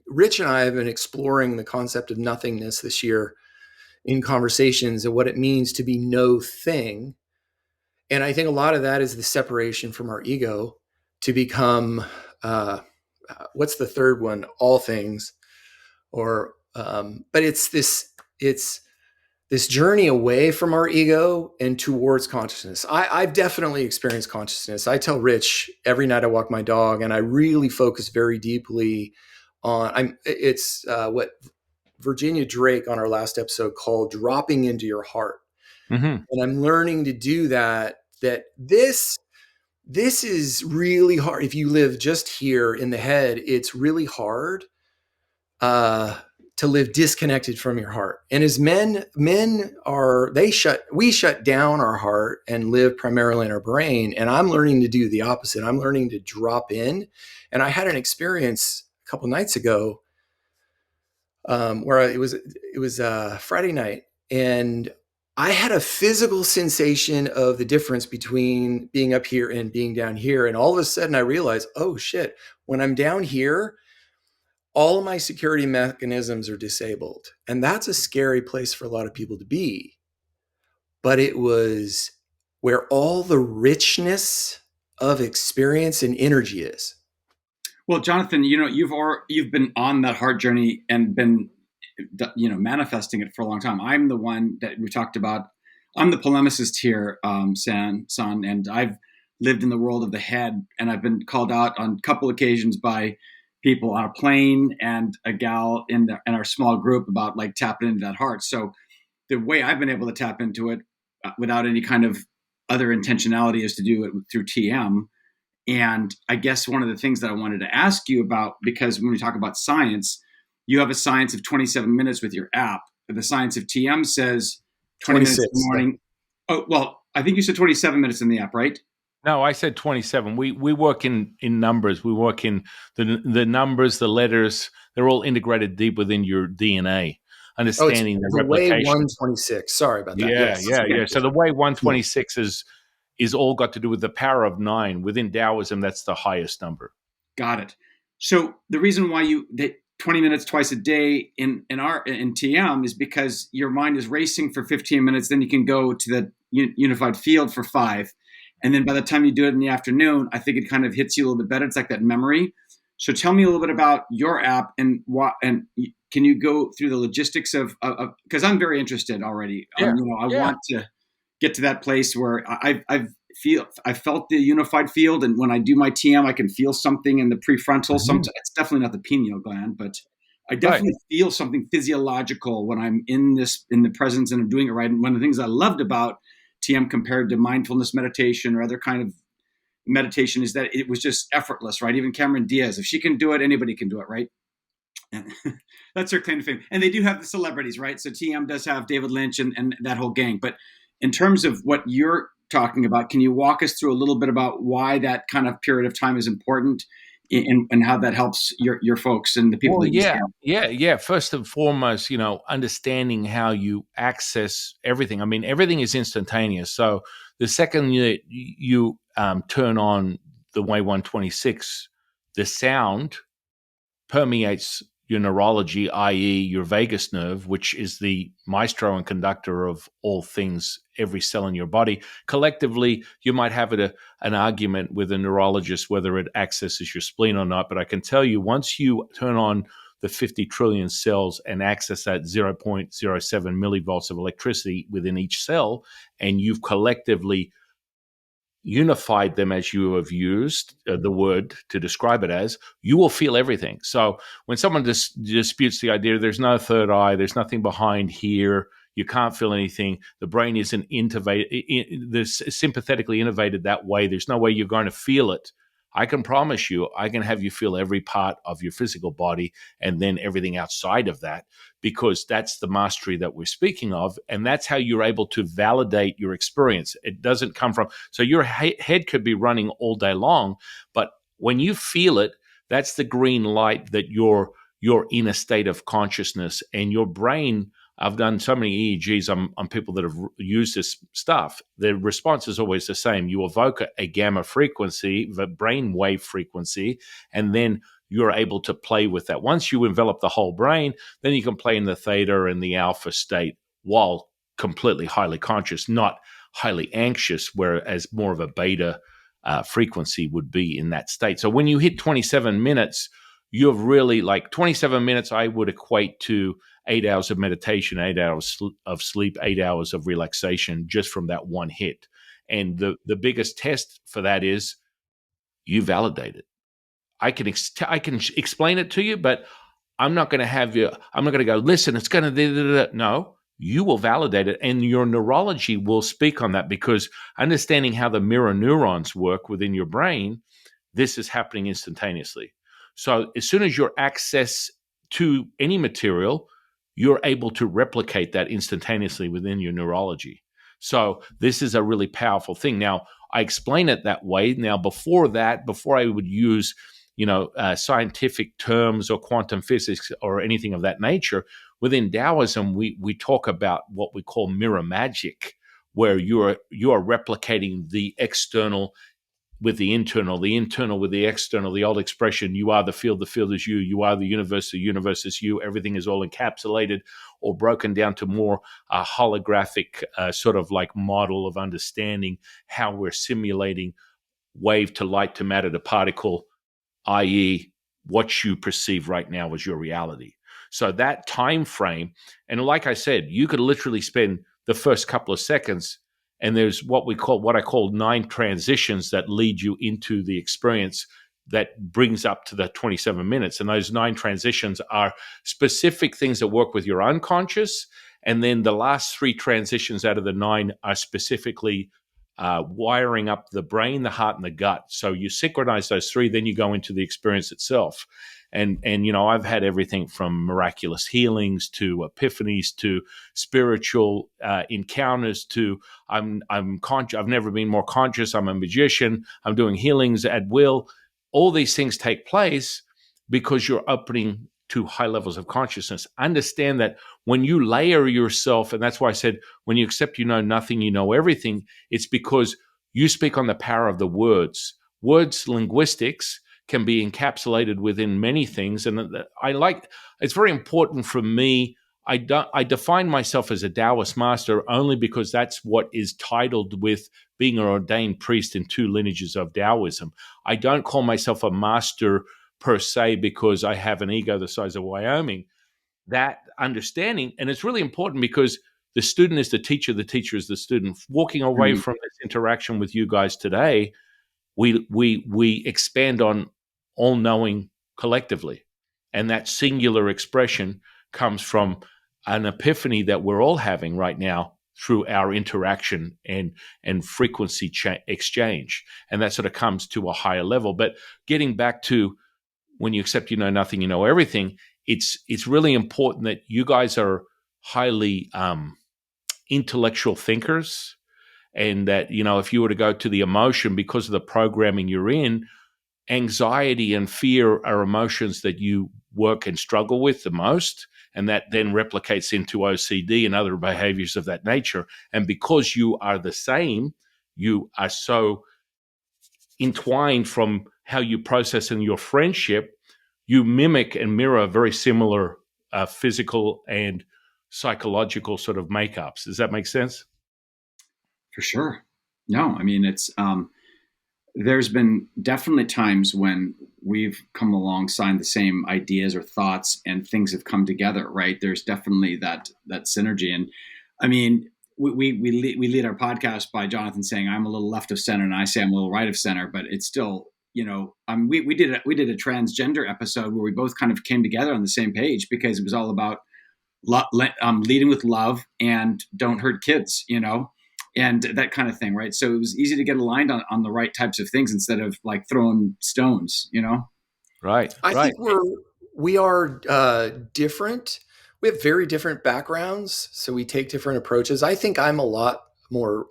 Rich and I have been exploring the concept of nothingness this year in conversations, and what it means to be no thing. And I think a lot of that is the separation from our ego to become, what's the third one? All things. But it's this journey away from our ego and towards consciousness. I've definitely experienced consciousness. I tell Rich every night I walk my dog, and I really focus very deeply on, it's what Virginia Drake on our last episode called dropping into your heart. And I'm learning to do that this is really hard. If you live just here in the head, it's really hard to live disconnected from your heart. And as men we shut down our heart and live primarily in our brain. And I'm learning to do the opposite. I'm learning to drop in. And I had an experience a couple nights ago where it was Friday night, and I had a physical sensation of the difference between being up here and being down here. And all of a sudden I realized, oh shit, when I'm down here, all of my security mechanisms are disabled. And that's a scary place for a lot of people to be. But it was where all the richness of experience and energy is. Well, Jonathan, you've been on that heart journey and been, manifesting it for a long time. I'm the one that we talked about. I'm the polemicist here, San, and I've lived in the world of the head, and I've been called out on a couple occasions by people on a plane and a gal in our small group about like tapping into that heart. So the way I've been able to tap into it without any kind of other intentionality is to do it through TM. And I guess one of the things that I wanted to ask you about, because when we talk about science, you have a science of 27 minutes with your app. The science of TM says 20 minutes in the morning. Oh, well, I think you said 27 minutes in the app, right? No, I said 27. We work in numbers. We work in the numbers, the letters, They're all integrated deep within your DNA, Oh, it's understanding the the way replication. 126. Sorry about that. Yeah, Yes. yeah. So the way 126 is all got to do with the power of 9. Within Daoism, that's the highest number. Got it. So the reason why that 20 minutes twice a day in TM is because your mind is racing for 15 minutes, then you can go to the unified field for 5. And then by the time you do it in the afternoon, I think it kind of hits you a little bit better. It's like that memory. So tell me a little bit about your app and can you go through the logistics of because I'm very interested already. Yeah, I want to get to that place where I felt the unified field, and when I do my TM, I can feel something in the prefrontal. Sometimes it's definitely not the pineal gland, but I definitely feel something physiological when I'm in the presence and I'm doing it right. And one of the things I loved about TM compared to mindfulness meditation or other kind of meditation is that it was just effortless, right? Even Cameron Diaz, if she can do it, anybody can do it, right? And that's her claim to fame. And they do have the celebrities, right? So TM does have David Lynch and that whole gang. But in terms of what you're talking about, can you walk us through a little bit about why that kind of period of time is important and how that helps your folks and the people that you scale? Yeah. First and foremost, understanding how you access everything. I mean, everything is instantaneous. So the second you turn on the way 126, the sound permeates your neurology, i.e. your vagus nerve, which is the maestro and conductor of all things, every cell in your body. Collectively, you might have an argument with a neurologist whether it accesses your spleen or not, but I can tell you once you turn on the 50 trillion cells and access that 0.07 millivolts of electricity within each cell, and you've collectively unified them as you have used the word to describe it as, you will feel everything. So when someone disputes the idea, there's no third eye, there's nothing behind here, you can't feel anything, the brain isn't sympathetically innovated that way, there's no way you're going to feel it. I can promise you, I can have you feel every part of your physical body and then everything outside of that, because that's the mastery that we're speaking of. And that's how you're able to validate your experience. It doesn't come from, so your head could be running all day long, but when you feel it, that's the green light that you're in a state of consciousness, and your brain, I've done so many EEGs on people that have used this stuff. The response is always the same. You evoke a gamma frequency, the brain wave frequency, and then you're able to play with that. Once you envelop the whole brain, then you can play in the theta and the alpha state while completely highly conscious, not highly anxious, whereas more of a beta frequency would be in that state. So when you hit 27 minutes, you've really, like 27 minutes, I would equate to 8 hours of meditation, 8 hours of sleep, 8 hours of relaxation just from that one hit. And the biggest test for that is you validate it. I can explain it to you, but I'm not going to have you, I'm not going to go, listen, it's going to, no, you will validate it. And your neurology will speak on that, because understanding how the mirror neurons work within your brain, this is happening instantaneously. So as soon as your access to any material, you're able to replicate that instantaneously within your neurology. So this is a really powerful thing. Now, I explain it that way. Now, before I would use, scientific terms or quantum physics or anything of that nature, within Daoism, we talk about what we call mirror magic, where you are replicating the external with the internal with the external, the old expression, you are the field is you are the universe is you, everything is all encapsulated or broken down to more holographic sort of like model of understanding how we're simulating wave to light to matter to particle, i.e. what you perceive right now as your reality. So that time frame, and like I said, you could literally spend the first couple of seconds, and there's what I call 9 transitions that lead you into the experience that brings up to the 27 minutes. And those 9 transitions are specific things that work with your unconscious. And then the last 3 transitions out of the 9 are specifically wiring up the brain, the heart, and the gut. So you synchronize those 3, then you go into the experience itself. And I've had everything from miraculous healings to epiphanies to spiritual encounters to I'm conscious. I've never been more conscious. I'm a magician. I'm doing healings at will. All these things take place because you're opening to high levels of consciousness. Understand that when you layer yourself, and that's why I said, when you accept you know nothing, you know everything, it's because you speak on the power of the words. Words, linguistics, can be encapsulated within many things. And it's very important for me. I define myself as a Daoist master only because that's what is titled with being an ordained priest in 2 lineages of Daoism. I don't call myself a master per se because I have an ego the size of Wyoming. That understanding, and it's really important because the student is the teacher is the student. Walking away from this interaction with you guys today, we expand on all knowing collectively, and that singular expression comes from an epiphany that we're all having right now through our interaction and frequency exchange, and that sort of comes to a higher level. But getting back to when you accept you know nothing, you know everything, it's really important that you guys are highly intellectual thinkers, and that, you know, if you were to go to the emotion because of the programming you're in, anxiety and fear are emotions that you work and struggle with the most, and that then replicates into OCD and other behaviors of that nature. And because you are the same, you are so entwined from how you process in your friendship, you mimic and mirror very similar physical and psychological sort of makeups. Does that make sense? For sure. No, I mean, it's there's been definitely times when we've come alongside the same ideas or thoughts and things have come together, right? There's definitely that synergy. And I mean, we lead our podcast by Jonathan saying I'm a little left of center and I say I'm a little right of center, but it's still, you know, we did a transgender episode where we both kind of came together on the same page because it was all about leading with love and don't hurt kids, you know, and that kind of thing, right? So it was easy to get aligned on the right types of things instead of like throwing stones, you know? Right. I right. think we are different. We have very different backgrounds, so we take different approaches. I think I'm a lot more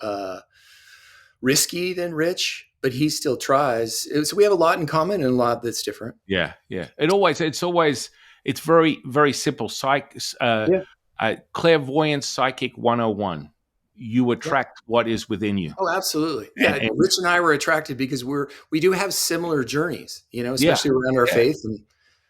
risky than Rich, but he still tries. So we have a lot in common and a lot that's different. Yeah. It's very, very simple. Clairvoyance, psychic 101. You attract what is within you. Oh, absolutely. Yeah, And Rich and I were attracted because we do have similar journeys, you know, Yeah. especially around our faith. And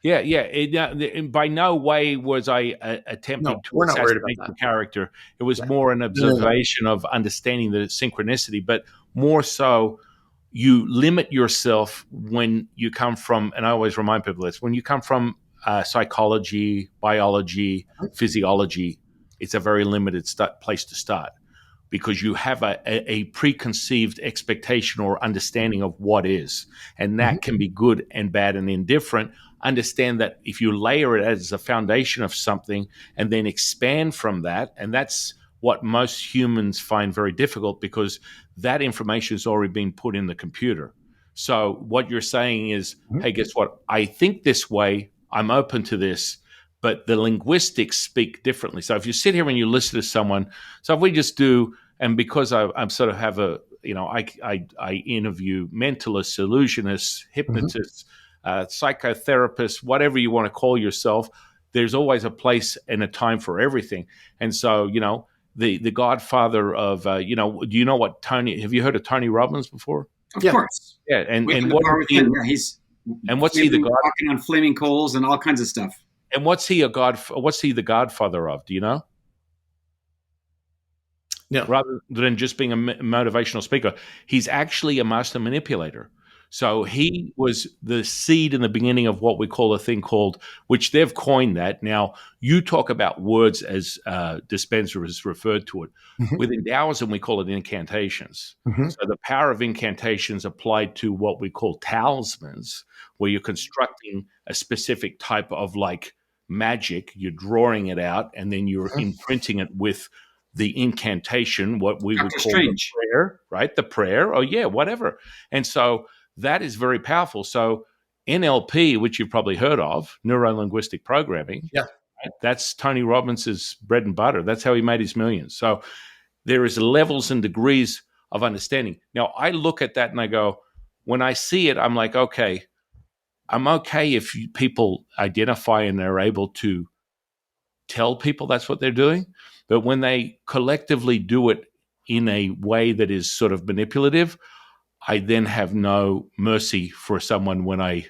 It, by no way was I attempting No, to we're not worried assassinate about the that. character. It was more an observation of understanding the synchronicity, but more so, you limit yourself when you come from, and I always remind people this, when you come from psychology, biology, physiology, it's a very limited place to start because you have a preconceived expectation or understanding of what is. And that can be good and bad and indifferent. Understand that if you layer it as a foundation of something and then expand from that, and that's what most humans find very difficult because that information has already been put in the computer. So what you're saying is, hey, guess what? I think this way. I'm open to this, but the linguistics speak differently. So if you sit here and you listen to someone, so if we just do, and because I'm sort of have a, you know, I interview mentalists, illusionists, hypnotists, psychotherapists, whatever you want to call yourself, there's always a place and a time for everything. And so, you know, the godfather of, you know, do you know what have you heard of Tony Robbins before? Of course. Yeah. And what is he? He's what's he the god? Walking on flaming coals and all kinds of stuff. And what's he the godfather of? Do you know? No. Rather than just being a motivational speaker, he's actually a master manipulator. So he was the seed in the beginning of what we call a thing called, which they've coined that. Now, you talk about words as Dispenser has referred to it. Within Daoism, we call it incantations. So the power of incantations applied to what we call talismans, where you're constructing a specific type of like magic, you're drawing it out, and then you're imprinting it with the incantation, what we would call the prayer, right? The prayer, whatever. And so that is very powerful. So NLP, which you've probably heard of, neuro-linguistic programming, right? That's Tony Robbins' bread and butter. That's how he made his millions. So there is levels and degrees of understanding. Now, I look at that and I go, when I see it, I'm like, okay, I'm okay if people identify and they're able to tell people that's what they're doing. But when they collectively do it in a way that is sort of manipulative, I then have no mercy for someone when I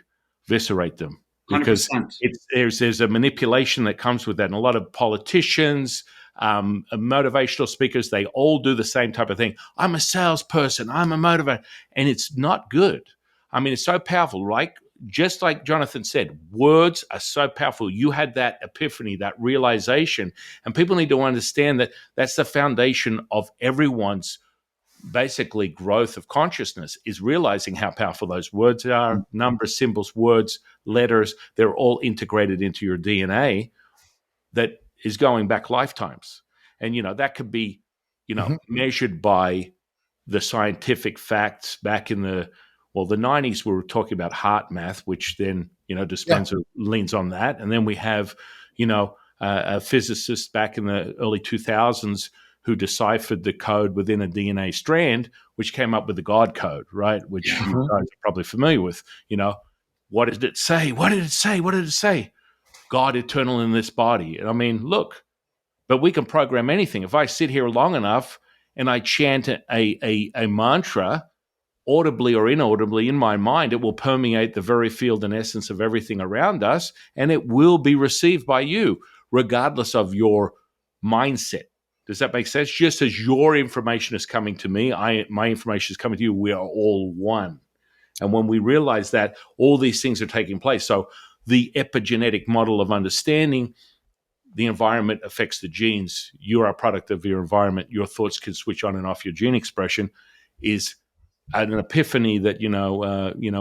viscerate them, because 100%. there's a manipulation that comes with that. And a lot of politicians, motivational speakers, they all do the same type of thing. I'm a salesperson, I'm a motivator, and it's not good. I mean, it's so powerful, right? Just like Jonathan said, words are so powerful. You had that epiphany, that realization, and people need to understand that that's the foundation of everyone's basically growth of consciousness, is realizing how powerful those words are. Numbers, symbols, words, letters, they're all integrated into your DNA that is going back lifetimes. And, that could be, measured by the scientific facts back in the 90s. We were talking about heart math, which then, Dispenza leans on that. And then we have, a physicist back in the early 2000s who deciphered the code within a DNA strand, which came up with the God code, right? Which you guys are probably familiar with. What did it say? What did it say? What did it say? God eternal in this body. And I mean, look, but we can program anything. If I sit here long enough and I chant a mantra, audibly or inaudibly in my mind, it will permeate the very field and essence of everything around us, and it will be received by you, regardless of your mindset. Does that make sense? Just as your information is coming to me, my information is coming to you, we are all one. And when we realize that, all these things are taking place. So the epigenetic model of understanding, the environment affects the genes. You are a product of your environment. Your thoughts can switch on and off your gene expression, is an epiphany that,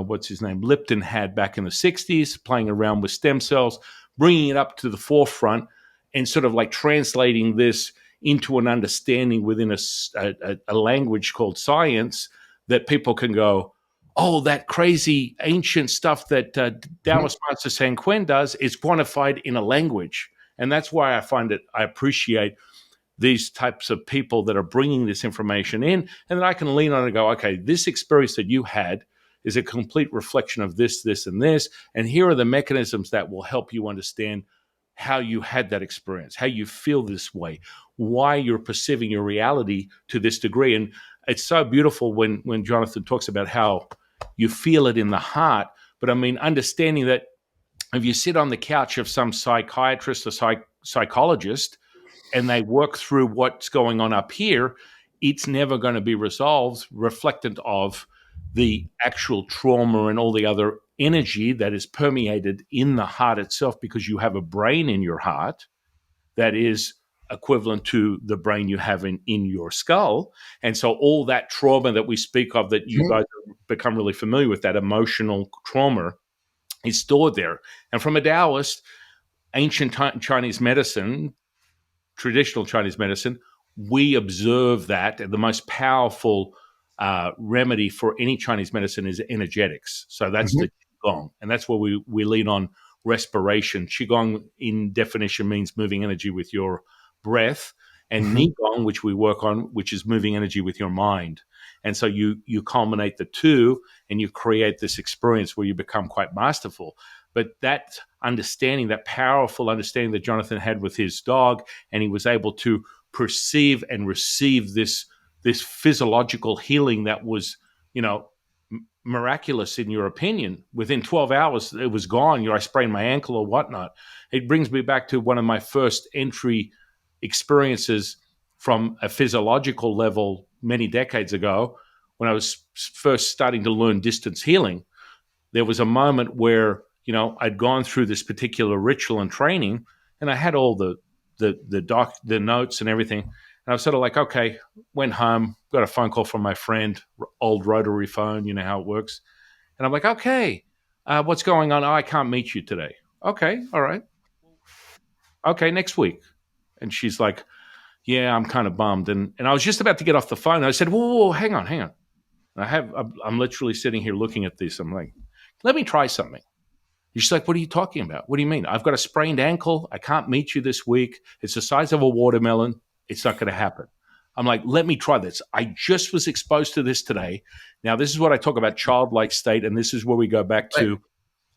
what's his name? Lipton had back in the 60s, playing around with stem cells, bringing it up to the forefront and sort of like translating this into an understanding within a language called science that people can go, oh, that crazy ancient stuff that Daoist Master San Qing does is quantified in a language. And that's why I appreciate these types of people that are bringing this information in, and then I can lean on and go, okay, this experience that you had is a complete reflection of this, this, and this, and here are the mechanisms that will help you understand how you had that experience, how you feel this way, why you're perceiving your reality to this degree. And it's so beautiful when Jonathan talks about how you feel it in the heart. But I mean, understanding that if you sit on the couch of some psychiatrist or psychologist and they work through what's going on up here, it's never going to be resolved reflectant of the actual trauma and all the other energy that is permeated in the heart itself, because you have a brain in your heart that is equivalent to the brain you have in your skull. And so all that trauma that we speak of, that you guys have become really familiar with, that emotional trauma, is stored there. And from a Daoist, ancient Chinese medicine, traditional Chinese medicine, we observe that the most powerful remedy for any Chinese medicine is energetics. So that's the Qigong. And that's where we lean on respiration. Qigong, in definition, means moving energy with your breath. And Nigong, which we work on, which is moving energy with your mind. And so you culminate the two and you create this experience where you become quite masterful. But that understanding, that powerful understanding that Jonathan had with his dog, and he was able to perceive and receive this physiological healing that was, miraculous in your opinion. Within 12 hours, it was gone. I sprained my ankle or whatnot. It brings me back to one of my first entry experiences from a physiological level many decades ago, when I was first starting to learn distance healing. There was a moment where, I'd gone through this particular ritual and training, and I had all the notes and everything. And I was sort of like, okay, went home, got a phone call from my friend, old rotary phone, you know how it works. And I'm like, okay, what's going on? Oh, I can't meet you today. Okay, all right. Okay, next week. And she's like, yeah, I'm kind of bummed. And I was just about to get off the phone. And I said, whoa, hang on. And I'm literally sitting here looking at this. I'm like, let me try something. She's like, what are you talking about? What do you mean? I've got a sprained ankle. I can't meet you this week. It's the size of a watermelon. It's not going to happen. I'm like, let me try this. I just was exposed to this today. Now, this is what I talk about, childlike state. And this is where we go back to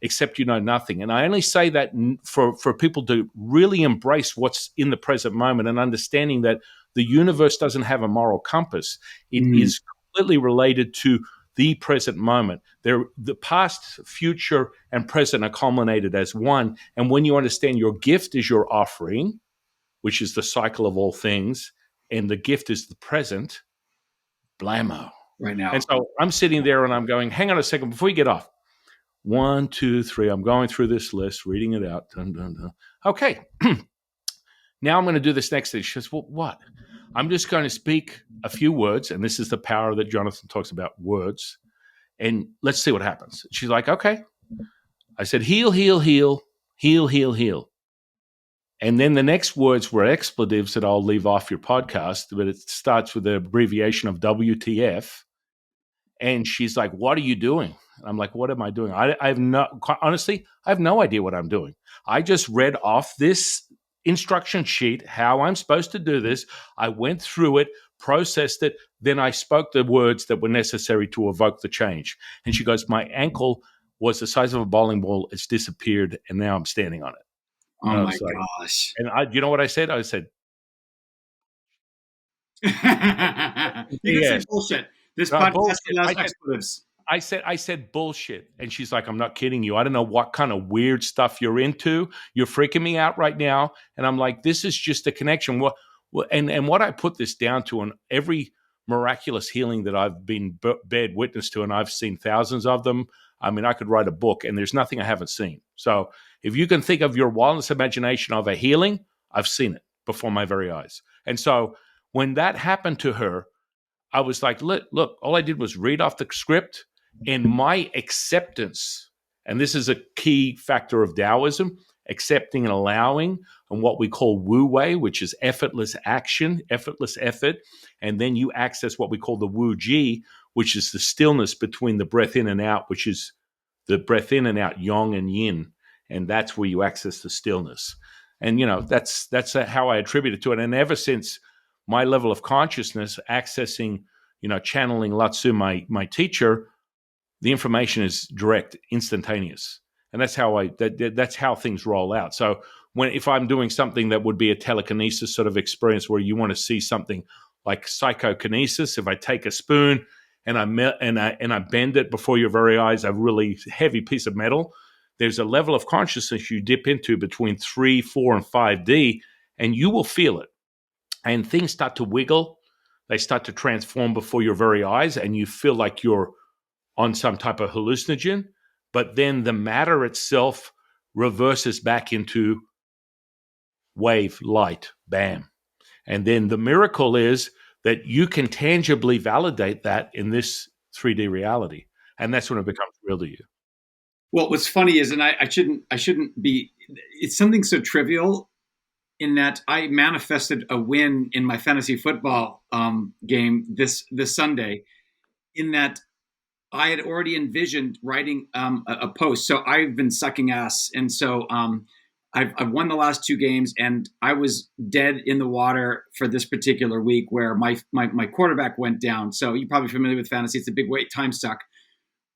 except you know nothing. And I only say that for people to really embrace what's in the present moment and understanding that the universe doesn't have a moral compass. It is completely related to the present moment. The past, future, and present are culminated as one. And when you understand your gift is your offering, which is the cycle of all things, and the gift is the present, blammo. Right now. And so I'm sitting there and I'm going, hang on a second, before you get off. 1, 2, 3. I'm going through this list, reading it out. Dun, dun, dun. Okay. Now I'm going to do this next thing. She says, well, what? I'm just going to speak a few words, and this is the power that Jonathan talks about, words, and let's see what happens. She's like, okay. I said, heal, heal, heal, heal, heal, heal. And then the next words were expletives that I'll leave off your podcast, but it starts with the abbreviation of WTF. And she's like, what are you doing? I'm like, what am I doing? Honestly, I have no idea what I'm doing. I just read off this instruction sheet, how I'm supposed to do this. I went through it, processed it. Then I spoke the words that were necessary to evoke the change. And she goes, my ankle was the size of a bowling ball. It's disappeared. And now I'm standing on it. Oh my like, gosh. And you know what I said? I said, you can say bullshit. This podcast allows expletives. I said bullshit. And she's like, I'm not kidding you. I don't know what kind of weird stuff you're into. You're freaking me out right now. And I'm like, this is just a connection. And what I put this down to, on every miraculous healing that I've been bared witness to, and I've seen thousands of them. I mean, I could write a book, and there's nothing I haven't seen. So if you can think of your wildest imagination of a healing, I've seen it before my very eyes. And so when that happened to her, I was like, look, all I did was read off the script, and my acceptance, and this is a key factor of Daoism, accepting and allowing, and what we call Wu Wei, which is effortless action, effortless effort. And then you access what we call the Wu Ji, which is the stillness between the breath in and out, which is the breath in and out, yang and yin. And that's where you access the stillness. And, that's how I attribute it to it. And ever since my level of consciousness, accessing, channeling Lao-Tzu, my teacher, the information is direct, instantaneous. And that's how that's how things roll out. So if I'm doing something that would be a telekinesis sort of experience, where you want to see something like psychokinesis, if I take a spoon and I bend it before your very eyes, a really heavy piece of metal, there's a level of consciousness you dip into between 3, 4, and 5D, and you will feel it. And things start to wiggle. They start to transform before your very eyes, and you feel like you're on some type of hallucinogen. But then the matter itself reverses back into wave, light, bam. And then the miracle is that you can tangibly validate that in this 3D reality. And that's when it becomes real to you. Well, what's funny is, and I shouldn't be, it's something so trivial, in that I manifested a win in my fantasy football game this Sunday, in that I had already envisioned writing a post. So I've been sucking ass. And so I've won the last 2 games, and I was dead in the water for this particular week, where my quarterback went down. So you're probably familiar with fantasy. It's a big time suck.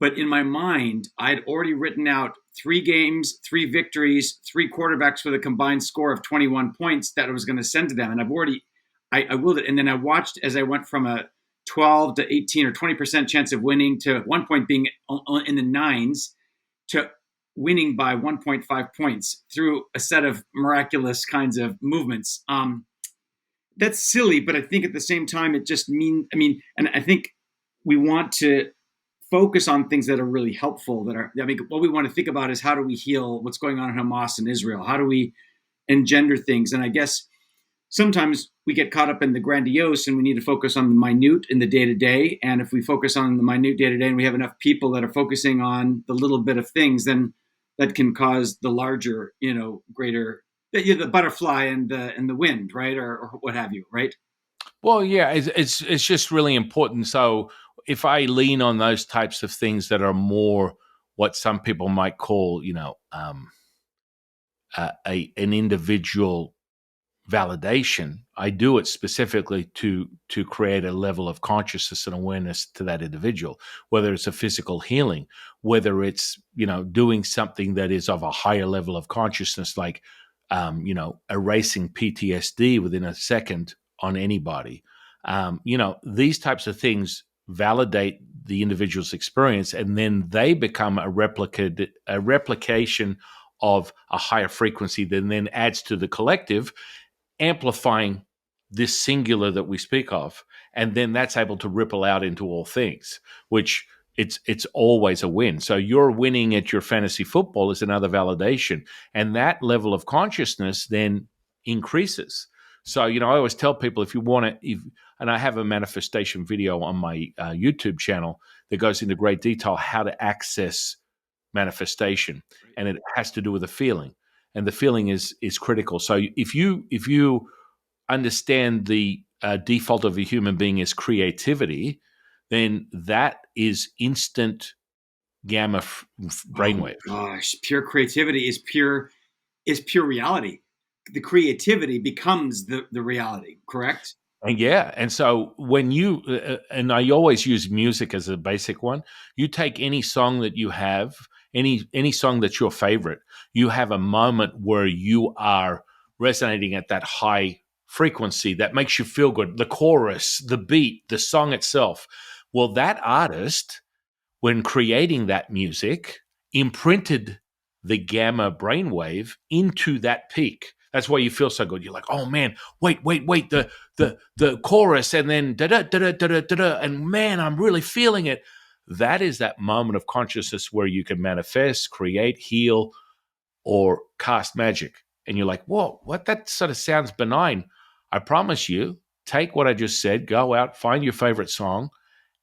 But in my mind, I had already written out 3 games, 3 victories, 3 quarterbacks with a combined score of 21 points that I was going to send to them. And I willed it. And then I watched as I went from a 12 to 18 or 20% chance of winning, to at one point being in the 9s, to winning by 1.5 points through a set of miraculous kinds of movements. That's silly, but I think at the same time, it just and I think we want to focus on things that are really helpful. What we want to think about is, how do we heal what's going on in Hamas and Israel? How do we engender things? And I guess sometimes we get caught up in the grandiose, and we need to focus on the minute in the day-to-day. And if we focus on the minute day-to-day, and we have enough people that are focusing on the little bit of things, then that can cause the larger, greater, the butterfly and the wind, right? Or what have you, right? Well, yeah, it's just really important. So if I lean on those types of things that are more what some people might call, an individual validation, I do it specifically to create a level of consciousness and awareness to that individual, whether it's a physical healing, whether it's, doing something that is of a higher level of consciousness, like, erasing PTSD within a second on anybody. These types of things validate the individual's experience, and then they become a replication of a higher frequency that then adds to the collective, amplifying this singular that we speak of, and then that's able to ripple out into all things, which it's always a win. So you're winning at your fantasy football is another validation, and that level of consciousness then increases. So I always tell people, if you want to, and I have a manifestation video on my YouTube channel that goes into great detail how to access manifestation, and it has to do with a feeling, and the feeling is critical. So if you understand the default of a human being is creativity, then that is instant gamma brainwave. Oh gosh, pure creativity is pure reality. The creativity becomes the reality, correct? And so when you and I always use music as a basic one. You take any song that you have, any song that's your favorite, you have a moment where you are resonating at that high frequency that makes you feel good. The chorus, the beat, the song itself. Well, that artist, when creating that music, imprinted the gamma brainwave into that peak. That's why you feel so good. You're like, oh man, wait, the chorus, and then da da da da da da, and man, I'm really feeling it. That is that moment of consciousness where you can manifest, create, heal, or cast magic. And you're like, whoa, what? That sort of sounds benign. I promise you, take what I just said, go out, find your favorite song,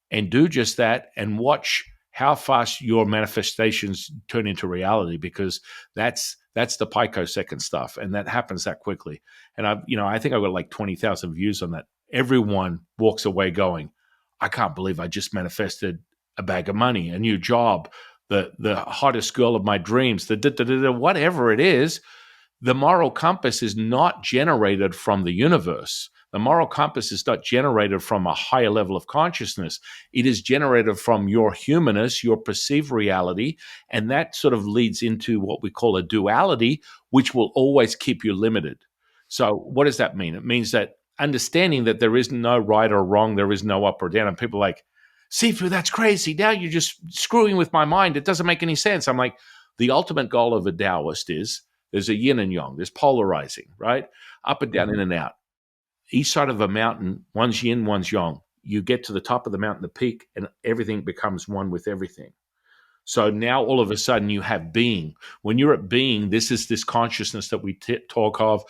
and do just that, and watch how fast your manifestations turn into reality, because that's the picosecond stuff, and that happens that quickly. And I think I've got like 20,000 views on that. Everyone walks away going, I can't believe I just manifested a bag of money, a new job, the hottest girl of my dreams, the whatever it is. The moral compass is not generated from the universe. The moral compass is not generated from a higher level of consciousness. It is generated from your humanness, your perceived reality, and that sort of leads into what we call a duality, which will always keep you limited. So what does that mean? It means that understanding that there is no right or wrong, there is no up or down, and people are like, Sifu, that's crazy. Now you're just screwing with my mind. It doesn't make any sense. I'm like, the ultimate goal of a Daoist is there's a yin and yang. There's polarizing, right? Up and down, in and out. Each side of a mountain, one's yin, one's yang. You get to the top of the mountain, the peak, and everything becomes one with everything. So now all of a sudden you have being. When you're at being, this is this consciousness that we talk of,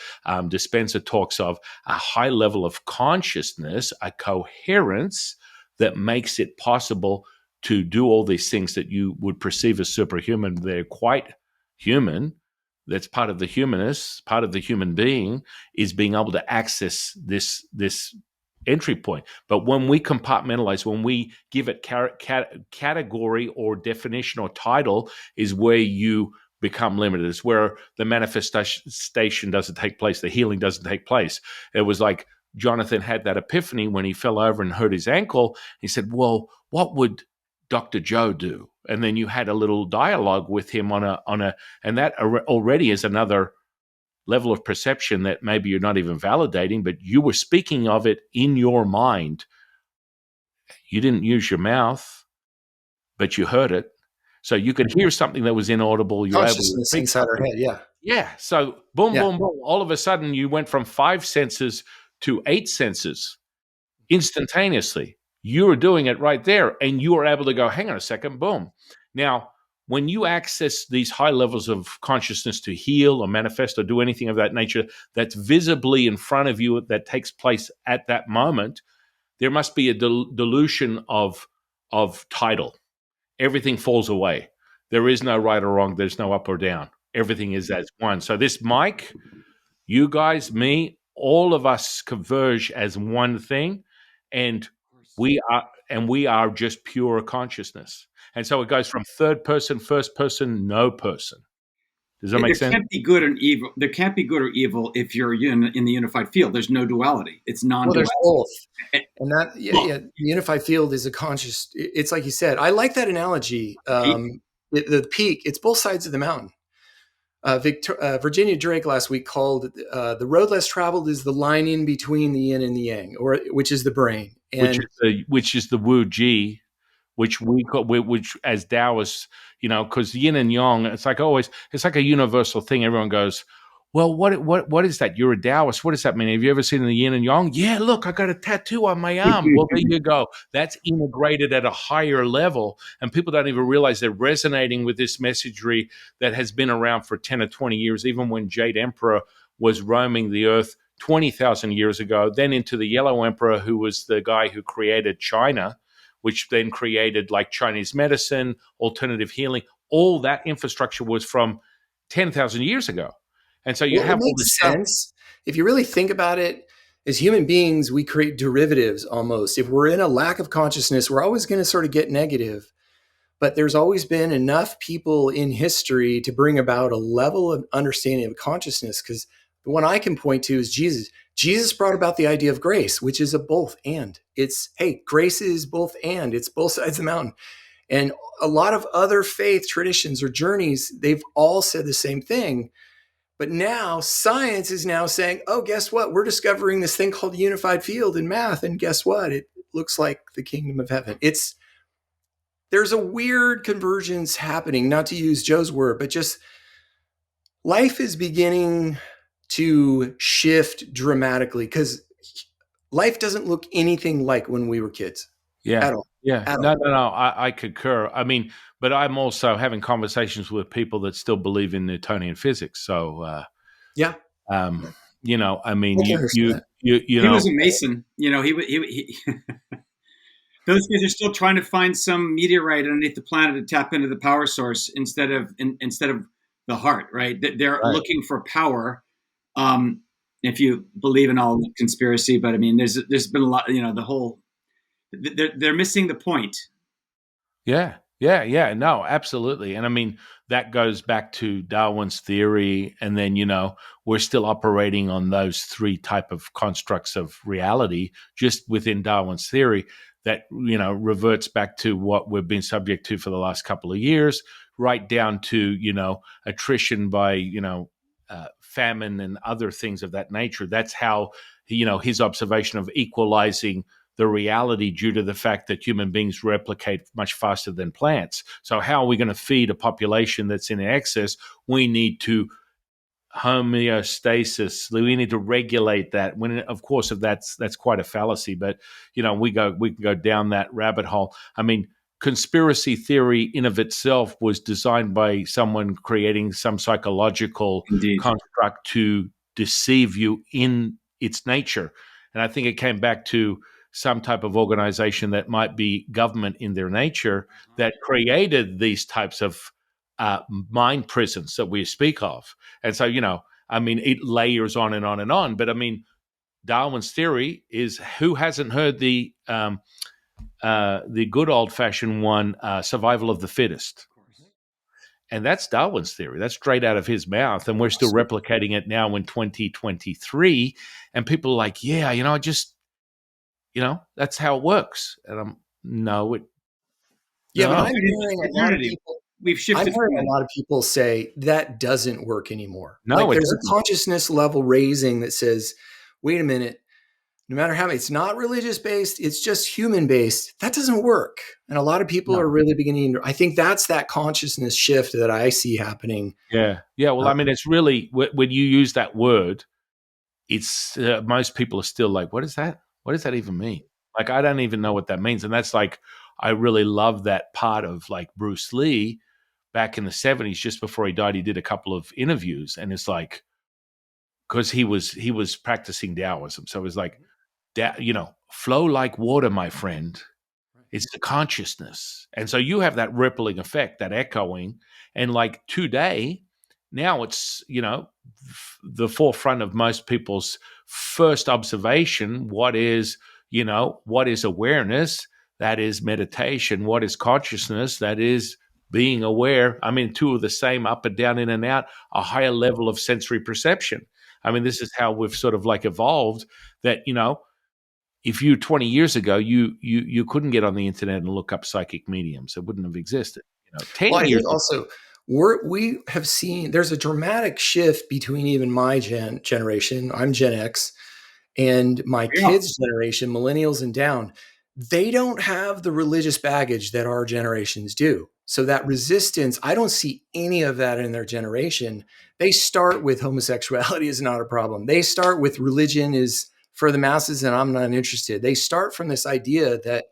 Dispenser talks of, a high level of consciousness, a coherence that makes it possible to do all these things that you would perceive as superhuman. They're quite human. That's part of the humanist, part of the human being, is being able to access this entry point. But when we compartmentalize, when we give it category or definition or title, is where you become limited. It's where the manifestation doesn't take place, the healing doesn't take place. It was like Jonathan had that epiphany when he fell over and hurt his ankle. He said, well, what would Dr. Joe do? And then you had a little dialogue with him on a, and that already is another level of perception that maybe you're not even validating, but you were speaking of it in your mind. You didn't use your mouth, but you heard it. So you could hear something that was inaudible. You're able to speak inside our head. Yeah. Yeah. So boom, boom, boom. All of a sudden you went from 5 senses to 8 senses instantaneously. You were doing it right there, and you were able to go, hang on a second, boom. Now, when you access these high levels of consciousness to heal or manifest or do anything of that nature that's visibly in front of you that takes place at that moment, there must be a dilution of title. Everything falls away. There is no right or wrong. There's no up or down. Everything is as one. So this mic, you guys, me, all of us converge as one thing, and we are just pure consciousness. And so it goes from third person, first person, no person. Does that make There sense? can't be good and evil. There can't be good or evil if you're in the unified field. There's no duality. It's Well, non-duality. there's both. And that, the unified field is a conscious, it's like you said, I like that analogy. The peak, it's both sides of the mountain. Virginia Drake last week called the road less traveled is the line in between the yin and the yang, or which is the brain. And Which is the Wu Ji, which we call, which as Daoists, because yin and yang, it's like always, it's like a universal thing. Everyone goes, well, what is that? You're a Taoist. What does that mean? Have you ever seen the yin and yang? Yeah, look, I got a tattoo on my arm. Well, there you go. That's integrated at a higher level, and people don't even realize they're resonating with this messagery that has been around for 10 or 20 years, even when Jade Emperor was roaming the earth 20,000 years ago, then into the Yellow Emperor, who was the guy who created China, which then created like Chinese medicine, alternative healing. All that infrastructure was from 10,000 years ago. And so you well, it have all this makes stuff. sense. If you really think about it, as human beings, we create derivatives almost. If we're in a lack of consciousness, we're always going to sort of get negative. But there's always been enough people in history to bring about a level of understanding of consciousness. Because the one I can point to is Jesus. Jesus brought about the idea of grace, which is a both and. It's, hey, grace is both and. It's both sides of the mountain. And a lot of other faith traditions or journeys, they've all said the same thing. But now science is now saying, oh, guess what? We're discovering this thing called the unified field in math. And guess what? It looks like the kingdom of heaven. There's a weird convergence happening, not to use Joe's word, but just life is beginning to shift dramatically because life doesn't look anything like when we were kids. Yeah. At all. Yeah. At No, all. no, no. I concur. I mean, but I'm also having conversations with people that still believe in Newtonian physics. So, Yeah. I mean, I can understand that. He was a Mason. He those guys are still trying to find some meteorite underneath the planet to tap into the power source instead of the heart, right? They're Right. looking for power. If you believe in all the conspiracy, but I mean, there's been a lot. The whole they're missing the point. Yeah. Yeah. Yeah. No, absolutely. And I mean, that goes back to Darwin's theory. And then, we're still operating on those three type of constructs of reality just within Darwin's theory that, reverts back to what we've been subject to for the last couple of years, right down to, attrition by, famine and other things of that nature. That's how, his observation of equalizing the reality due to the fact that human beings replicate much faster than plants. So how are we going to feed a population that's in excess? We need to homeostasis. We need to regulate that. When, of course, if that's quite a fallacy, but we can go down that rabbit hole. I mean, conspiracy theory in of itself was designed by someone creating some psychological Indeed. construct to deceive you in its nature. And I think it came back to some type of organization that might be government in their nature that created these types of mind prisons that we speak of. And so, I mean, it layers on and on and on. But I mean, Darwin's theory is, who hasn't heard the good old fashioned one, survival of the fittest? And that's Darwin's theory. That's straight out of his mouth. And we're still replicating it now in 2023. And people are like, yeah, that's how it works. And no, it. Yeah, no. but I'm hearing a lot of people. We've shifted. I'm hearing a lot of people say that doesn't work anymore. No, like it there's doesn't. a consciousness level raising that says, wait a minute, no matter how it's not religious based, it's just human based. That doesn't work. And a lot of people are really beginning to, I think that's that consciousness shift that I see happening. Yeah. Yeah. Well, I mean, it's really, when you use that word, it's most people are still like, what is that? What does that even mean? Like, I don't even know what that means. And that's like, I really love that part of like Bruce Lee back in the 70s, just before he died. He did a couple of interviews, and it's like, because he was practicing Daoism. So it was like, flow like water, my friend. It's the consciousness. And so you have that rippling effect, that echoing. And like today, now it's, the forefront of most people's first observation. What is awareness? That is meditation. What is consciousness? That is being aware. I mean, two are the same, up and down, in and out, a higher level of sensory perception. I mean, this is how we've sort of like evolved that, if you 20 years ago, you couldn't get on the internet and look up psychic mediums. It wouldn't have existed. 10 Well, I years think also we have seen there's a dramatic shift between even my generation. I'm Gen X, and my Yeah. kids' generation, millennials and down. They don't have the religious baggage that our generations do. So that resistance, I don't see any of that in their generation. They start with homosexuality is not a problem. They start with religion is for the masses, and I'm not interested. They start from this idea that,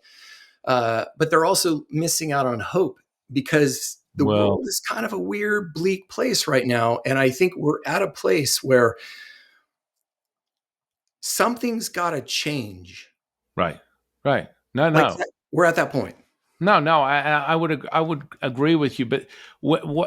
but they're also missing out on hope because the Well, world is kind of a weird, bleak place right now. And I think we're at a place where something's got to change. right. No, Like no. we're at that point. No, I would agree with you, but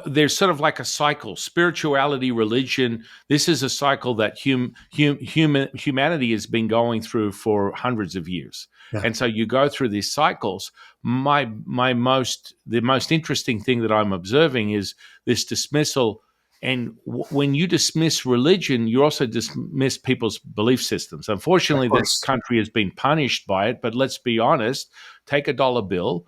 there's sort of like a cycle. Spirituality, religion. This is a cycle that humanity has been going through for hundreds of years, Yeah. and so you go through these cycles. The most interesting thing that I'm observing is this dismissal. And when you dismiss religion, you also dismiss people's belief systems. Unfortunately, Of this course. country has been punished by it. But let's be honest: take a dollar bill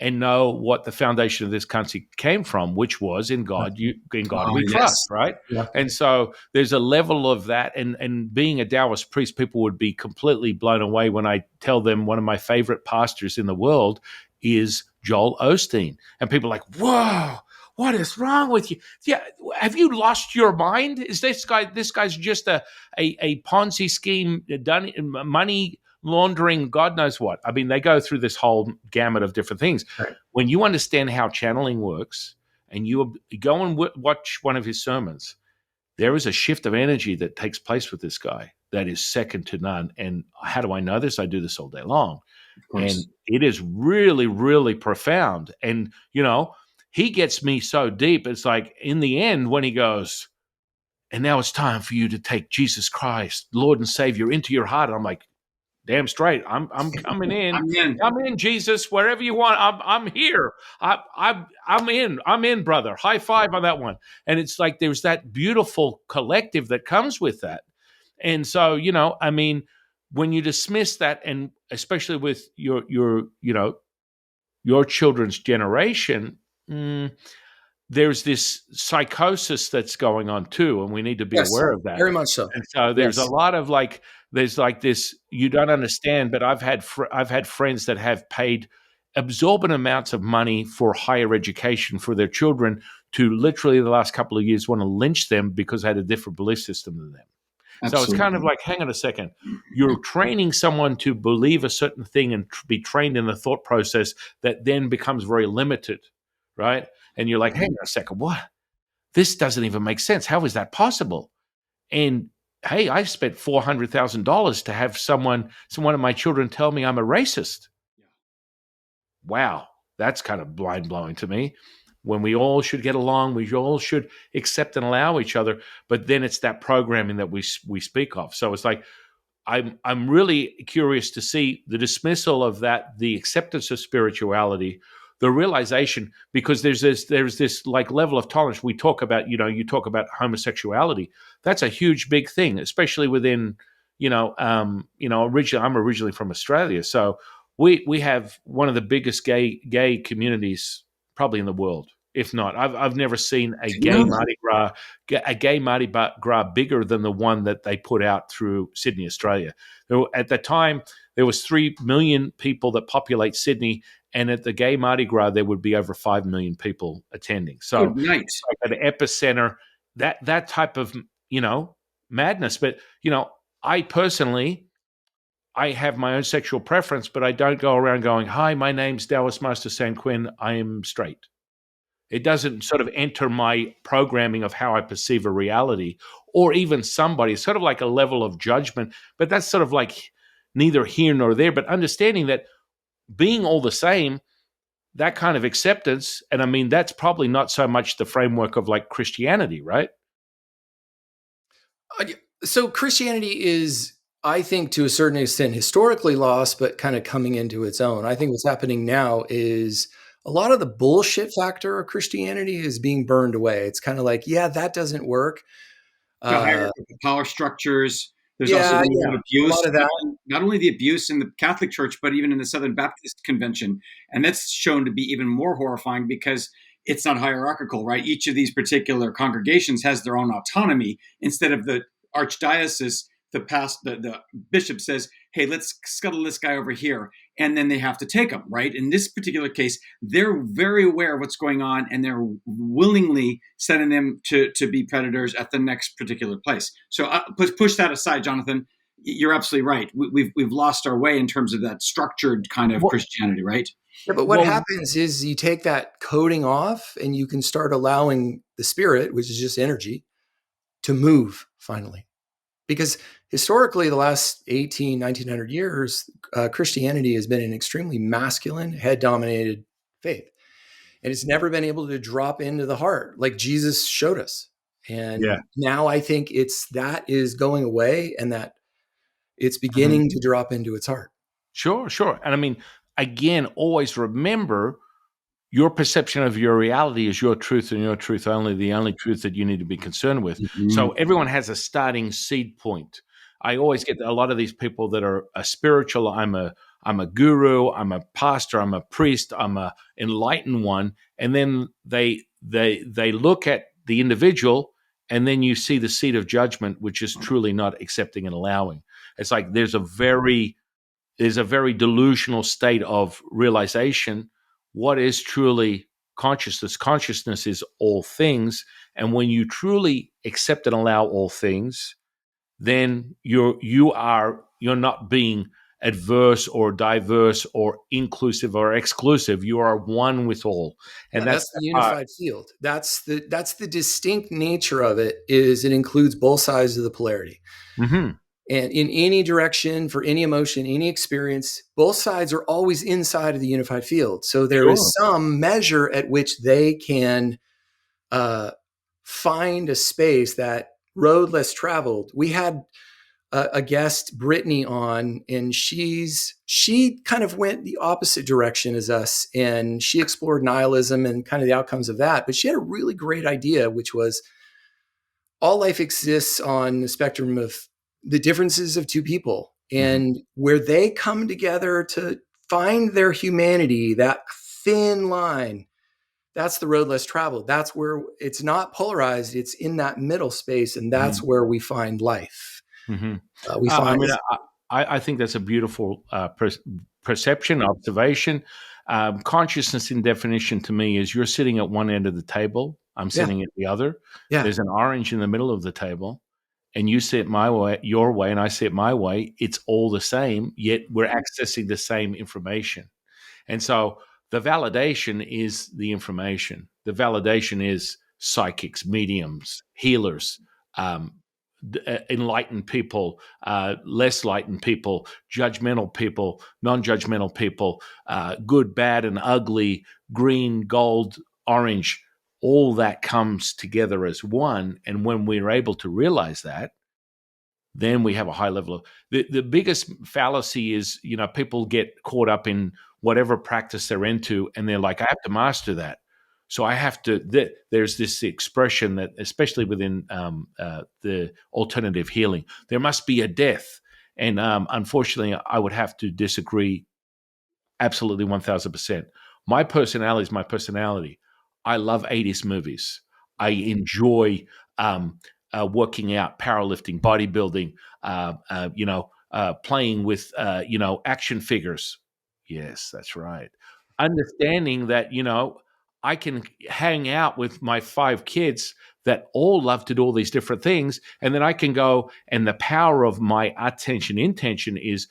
and know what the foundation of this country came from, which was in God. In God we Yes. trust, right? Yeah. And so there's a level of that. And being a Daoist priest, people would be completely blown away when I tell them one of my favorite pastors in the world is Joel Osteen, and people are like, "Whoa, what is wrong with you? Yeah, have you lost your mind? Is this guy? This guy's just a Ponzi scheme, done money." Laundering, God knows what. I mean, they go through this whole gamut of different things. Right. When you understand how channeling works and you go and watch one of his sermons, there is a shift of energy that takes place with this guy that is second to none. And how do I know this? I do this all day long. Of course. And it is really, really profound. And, he gets me so deep. It's like in the end, when he goes, and now it's time for you to take Jesus Christ, Lord and Savior, into your heart. And I'm like, damn straight. I'm coming in. I'm in, Jesus, wherever you want. I'm here. I'm in. I'm in, brother. High five on that one. And it's like there's that beautiful collective that comes with that. And so, I mean, when you dismiss that, and especially with your children's generation, there's this psychosis that's going on too, and we need to be Yes, aware of that. very much so. And so there's Yes. a lot of there's like this, you don't understand, but I've had friends that have paid exorbitant amounts of money for higher education for their children to literally the last couple of years want to lynch them because they had a different belief system than them. Absolutely. So it's kind of like, hang on a second, you're training someone to believe a certain thing and be trained in a thought process that then becomes very limited, right? And you're like, hang on a second, what? This doesn't even make sense. How is that possible? And hey, I spent $400,000 to have one of my children tell me I'm a racist. Wow, that's kind of mind blowing to me. When we all should get along, we all should accept and allow each other. But then it's that programming that we speak of. So it's like, I'm really curious to see the dismissal of that, the acceptance of spirituality, the realization, because there's this like level of tolerance. We talk about, you talk about homosexuality. That's a huge, big thing, especially within, originally, I'm originally from Australia. So we have one of the biggest gay communities probably in the world. If not, I've never seen a gay Mardi Gras bigger than the one that they put out through Sydney, Australia. At the time, there was 3 million people that populate Sydney, and at the gay Mardi Gras, there would be over 5 million people attending. So nice. Like an epicenter, that type of madness. But I personally, I have my own sexual preference, but I don't go around going, "Hi, my name's Daoist Master San Qing. I am straight." It doesn't sort of enter my programming of how I perceive a reality or even somebody. It's sort of like a level of judgment, but that's sort of like neither here nor there. But understanding that being all the same, that kind of acceptance, and I mean, that's probably not so much the framework of like Christianity, right? So Christianity is, I think, to a certain extent, historically lost, but kind of coming into its own. I think what's happening now is a lot of the bullshit factor of Christianity is being burned away. It's kind of like, yeah, that doesn't work. The Uh, hierarchical power structures. There's also yeah, the yeah, word a abuse, lot of that. not only the abuse in the Catholic Church, but even in the Southern Baptist Convention. And that's shown to be even more horrifying because it's not hierarchical, right? Each of these particular congregations has their own autonomy instead of the archdiocese. The bishop says, hey, let's scuttle this guy over here. And then they have to take him, right? In this particular case, they're very aware of what's going on and they're willingly sending them to be predators at the next particular place. So push that aside, Jonathan. You're absolutely right. We've lost our way in terms of that structured kind of Christianity, right? Yeah, but what happens is you take that coding off and you can start allowing the spirit, which is just energy, to move finally. Because historically, the last 1900 years, Christianity has been an extremely masculine, head-dominated faith. And it's never been able to drop into the heart like Jesus showed us. And now I think that is going away and that it's beginning to drop into its heart. Sure. And I mean, again, always remember your perception of your reality is your truth and your truth only, the only truth that you need to be concerned with. Mm-hmm. So everyone has a starting seed point. I always get a lot of these people that are a spiritual. I'm a guru. I'm a pastor. I'm a priest. I'm a enlightened one. And then they look at the individual, and then you see the seed of judgment, which is truly not accepting and allowing. It's like there's a very delusional state of realization. What is truly consciousness? Consciousness is all things. And when you truly accept and allow all things, then you're not being adverse or diverse or inclusive or exclusive. You are one with all. And that's the unified field. That's the distinct nature of it, is it includes both sides of the polarity. Mm-hmm. And in any direction, for any emotion, any experience, both sides are always inside of the unified field. So there is some measure at which they can find a space, that road less traveled. We had a guest, Brittany, on, and she kind of went the opposite direction as us, and she explored nihilism and kind of the outcomes of that. But she had a really great idea, which was all life exists on the spectrum of the differences of two people, and where they come together to find their humanity, that thin line, that's the road less traveled. That's where it's not polarized. It's in that middle space. And that's where we find life. I think that's a beautiful perception, observation. Consciousness in definition to me is you're sitting at one end of the table. I'm sitting at the other. Yeah. There's an orange in the middle of the table. And you see it my way, your way, and I see it my way. It's all the same, yet we're accessing the same information. And so the validation is the information. The validation is psychics, mediums, healers, enlightened people, less enlightened people, judgmental people, non-judgmental people, good, bad, and ugly, green, gold, orange. All that comes together as one. And when we're able to realize that, then we have a high level of the biggest fallacy is, people get caught up in whatever practice they're into, and they're like, I have to master that. So I have to, there's this expression that, especially within the alternative healing, there must be a death. And unfortunately, I would have to disagree absolutely 1000%. My personality is my personality. I love 80s movies. I enjoy working out, powerlifting, bodybuilding, playing with, action figures. Yes, that's right. Understanding that, I can hang out with my 5 kids that all love to do all these different things. And then I can go, and the power of my attention intention is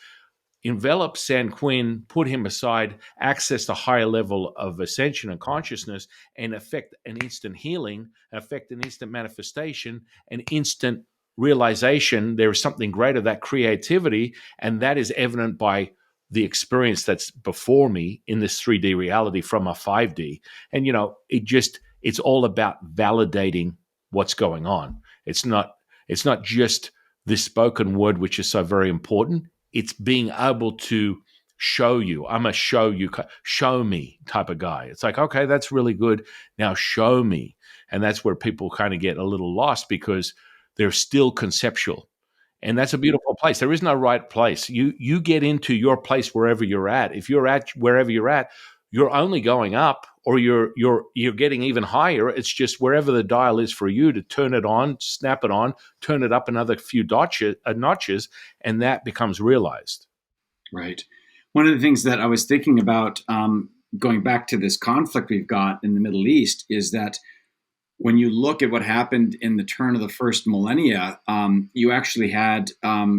envelop San Qing, put him aside, access the higher level of ascension and consciousness, and affect an instant healing, affect an instant manifestation, an instant realization there is something greater, that creativity, and that is evident by the experience that's before me in this 3D reality from a 5D. And, it's all about validating what's going on. It's not just this spoken word, which is so very important. It's being able to show you. I'm a show me type of guy. It's like, okay, that's really good. Now show me. And that's where people kind of get a little lost because they're still conceptual. And that's a beautiful place. There is no right place. You get into your place wherever you're at. If you're at wherever you're at, you're only going up, or you're getting even higher. It's just wherever the dial is for you to turn it on, snap it on, turn it up another few notches, and that becomes realized. Right. One of the things that I was thinking about, going back to this conflict we've got in the Middle East, is that when you look at what happened in the turn of the first millennia, you actually had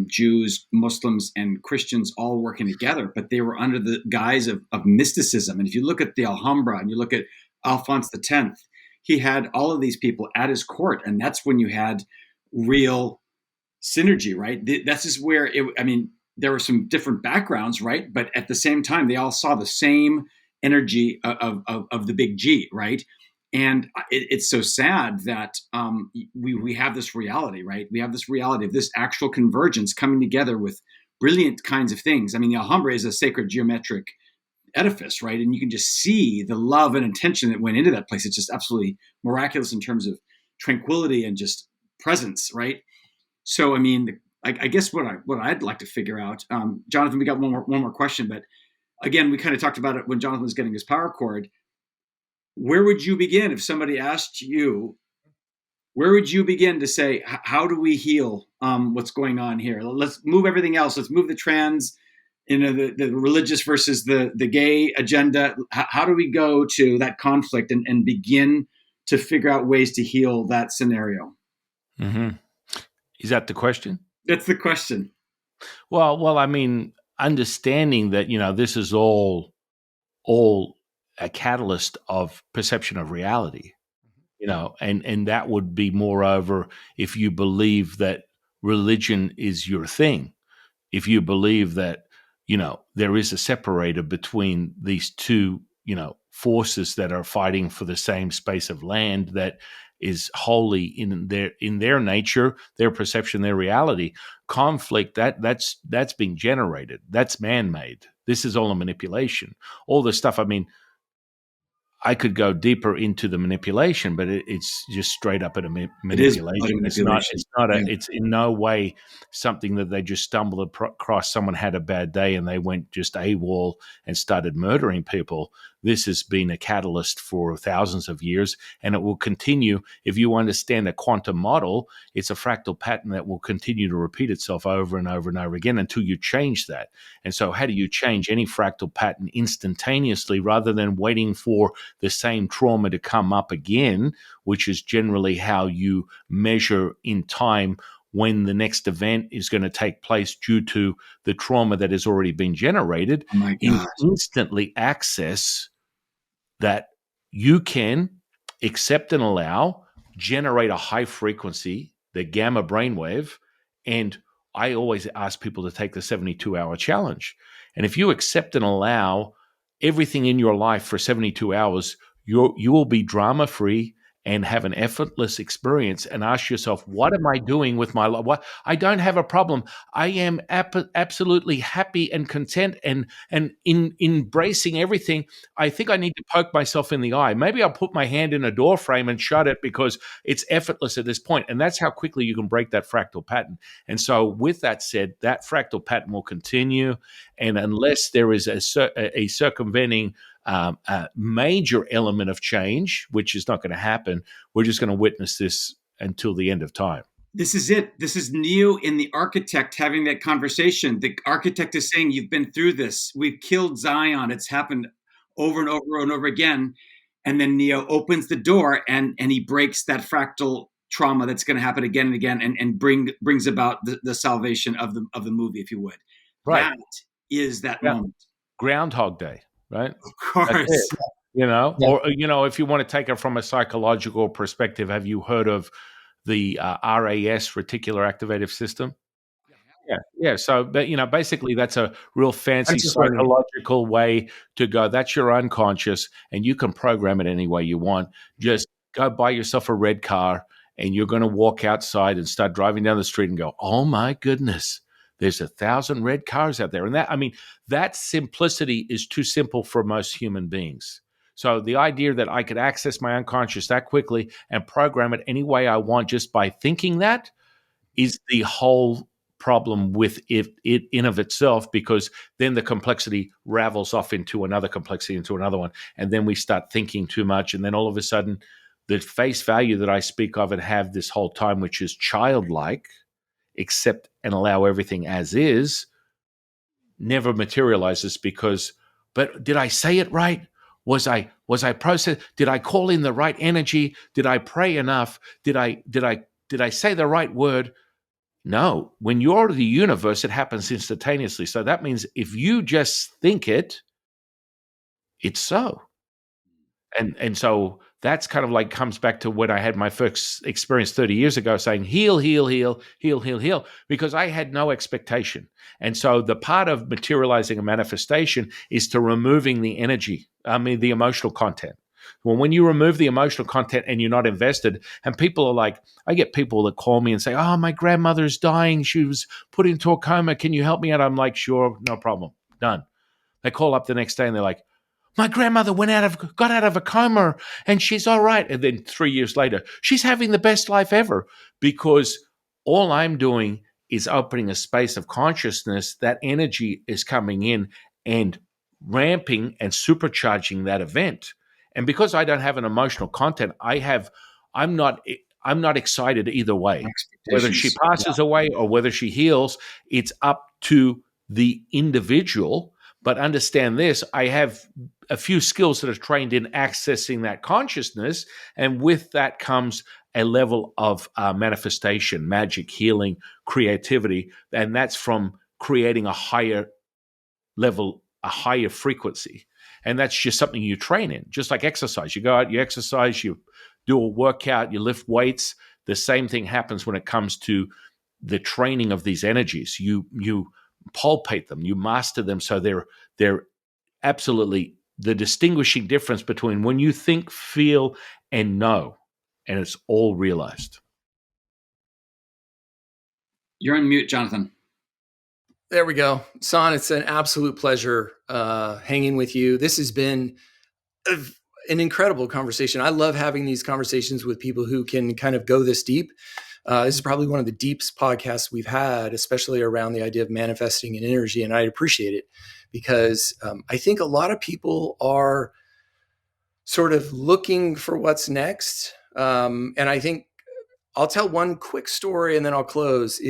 Jews, Muslims, and Christians all working together, but they were under the guise of mysticism. And if you look at the Alhambra and you look at Alphonse X, he had all of these people at his court, and that's when you had real synergy, right? That's just where there were some different backgrounds, right? But at the same time, they all saw the same energy of the big G, right? And it's so sad that we have this reality, right? We have this reality of this actual convergence coming together with brilliant kinds of things. I mean, the Alhambra is a sacred geometric edifice, right? And you can just see the love and intention that went into that place. It's just absolutely miraculous in terms of tranquility and just presence, right? So, I mean, I guess what I'd like to figure out, Jonathan, we got one more question, but again, we kind of talked about it when Jonathan was getting his power cord. Where would you begin if somebody asked you? Where would you begin to say, how do we heal what's going on here? Let's move everything else. Let's move the trans, the religious versus the gay agenda. How do we go to that conflict and begin to figure out ways to heal that scenario? Mm-hmm. Is that the question? That's the question. Well, I mean, understanding that, this is all a catalyst of perception of reality, and that would be moreover if you believe that religion is your thing, if you believe that, there is a separator between these two, forces that are fighting for the same space of land that is wholly in their nature, their perception, their reality. Conflict that's being generated. That's man-made. This is all a manipulation. All this stuff. I mean, I could go deeper into the manipulation, but it's just straight up at a manipulation. It's in no way something that they just stumbled across. Someone had a bad day and they went just AWOL and started murdering people. This has been a catalyst for thousands of years, and it will continue. If you understand a quantum model, it's a fractal pattern that will continue to repeat itself over and over and over again until you change that. And so how do you change any fractal pattern instantaneously rather than waiting for the same trauma to come up again, which is generally how you measure in time when the next event is going to take place due to the trauma that has already been generated. Oh my God. Instantly access that you can accept and allow, generate a high frequency, the gamma brainwave. And I always ask people to take the 72-hour challenge. And if you accept and allow everything in your life for 72 hours, you will be drama-free and have an effortless experience and ask yourself, what am I doing with my life? I don't have a problem. I am absolutely happy and content and in embracing everything. I think I need to poke myself in the eye. Maybe I'll put my hand in a door frame and shut it because it's effortless at this point. And that's how quickly you can break that fractal pattern. And so with that said, that fractal pattern will continue. And unless there is a circumventing a major element of change, which is not going to happen, we're just going to witness this until the end of time. This is it. This is Neo and the architect having that conversation. The architect is saying, you've been through this. We've killed Zion. It's happened over and over and over again. And then Neo opens the door and he breaks that fractal trauma that's going to happen again and again and brings about the salvation of the movie, if you would. Right. That is that moment. Groundhog Day. Right? Of course. Or, if you want to take it from a psychological perspective, have you heard of the RAS, reticular activative system? Yeah. So, but, basically that's a real fancy psychological way to go. That's your unconscious, and you can program it any way you want. Just go buy yourself a red car, and you're going to walk outside and start driving down the street and go, oh my goodness, There's 1,000 red cars out there. And that simplicity is too simple for most human beings. So the idea that I could access my unconscious that quickly and program it any way I want just by thinking that is the whole problem with it in of itself, because then the complexity ravels off into another complexity, into another one. And then we start thinking too much. And then all of a sudden, the face value that I speak of and have this whole time, which is childlike, accept and allow everything as is, never materializes but did I say it right? Was I process? Did I call in the right energy? Did I pray enough? Did I say the right word? No. When you're the universe, it happens instantaneously. So that means if you just think it, it's so. And so that's kind of like comes back to when I had my first experience 30 years ago, saying heal, heal, heal, heal, heal, heal, because I had no expectation. And so the part of materializing a manifestation is to removing the energy, the emotional content. Well, when you remove the emotional content and you're not invested, and people are like, I get people that call me and say, oh, my grandmother's dying. She was put into a coma. Can you help me out? I'm like, sure, no problem. Done. They call up the next day and they're like, my grandmother got out of a coma and she's all right. And then 3 years later, she's having the best life ever, because all I'm doing is opening a space of consciousness. That energy is coming in and ramping and supercharging that event. And because I don't have an emotional content, I'm not excited either way. Whether she passes away or whether she heals, it's up to the individual. But understand this, I have a few skills that are trained in accessing that consciousness. And with that comes a level of manifestation, magic, healing, creativity. And that's from creating a higher level, a higher frequency. And that's just something you train in, just like exercise. You go out, you exercise, you do a workout, you lift weights. The same thing happens when it comes to the training of these energies. You palpate them, you master them, so they're absolutely the distinguishing difference between when you think, feel, and know, and it's all realized. You're on mute, Jonathan. There we go. San, it's an absolute pleasure hanging with you. This has been an incredible conversation. I love having these conversations with people who can kind of go this deep. This is probably one of the deepest podcasts we've had, especially around the idea of manifesting an energy. And I appreciate it because I think a lot of people are sort of looking for what's next. And I think I'll tell one quick story and then I'll close.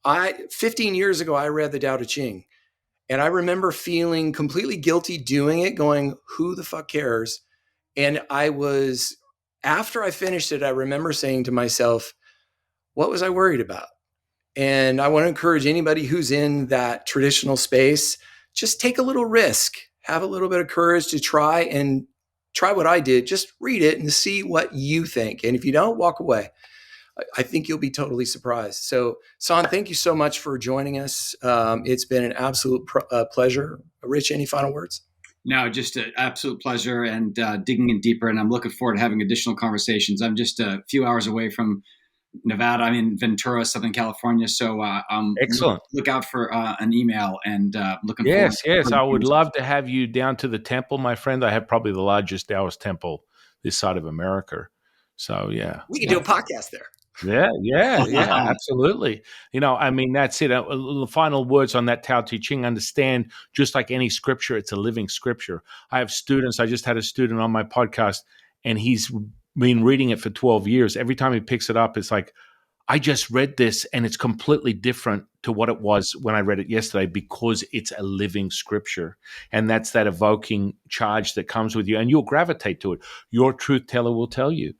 15 years ago, I read the Dao de Jing. And I remember feeling completely guilty doing it, going, who the fuck cares? And after I finished it, I remember saying to myself, what was I worried about? And I want to encourage anybody who's in that traditional space, just take a little risk, have a little bit of courage to try what I did. Just read it and see what you think. And if you don't, walk away. I think you'll be totally surprised. So, San, thank you so much for joining us. It's been an absolute pleasure. Rich, any final words? No, just an absolute pleasure and digging in deeper. And I'm looking forward to having additional conversations. I'm just a few hours away from Nevada. I'm in Ventura, Southern California. So excellent. Look out for an email and looking forward. Yes. I would love to have you down to the temple, my friend. I have probably the largest Daoist temple this side of America. So, yeah. We can do a podcast there. Yeah, absolutely. That's it. The final words on that Tao Te Ching, understand, just like any scripture, it's a living scripture. I have students. I just had a student on my podcast, and he's been reading it for 12 years. Every time he picks it up, it's like, I just read this, and it's completely different to what it was when I read it yesterday, because it's a living scripture. And that's that evoking charge that comes with you, and you'll gravitate to it. Your truth teller will tell you.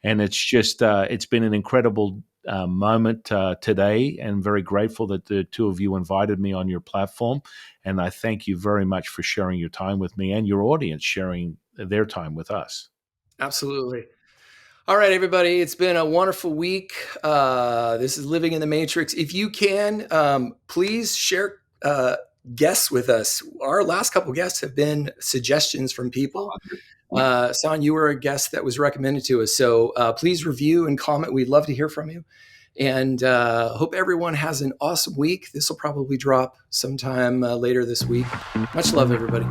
And it's just, it's been an incredible moment today, and very grateful that the two of you invited me on your platform. And I thank you very much for sharing your time with me and your audience sharing their time with us. Absolutely. All right, everybody. It's been a wonderful week. This is Living in the Matrix. If you can, please share guests with us. Our last couple guests have been suggestions from people. San, you were a guest that was recommended to us. So please review and comment. We'd love to hear from you. And hope everyone has an awesome week. This will probably drop sometime later this week. Much love, everybody.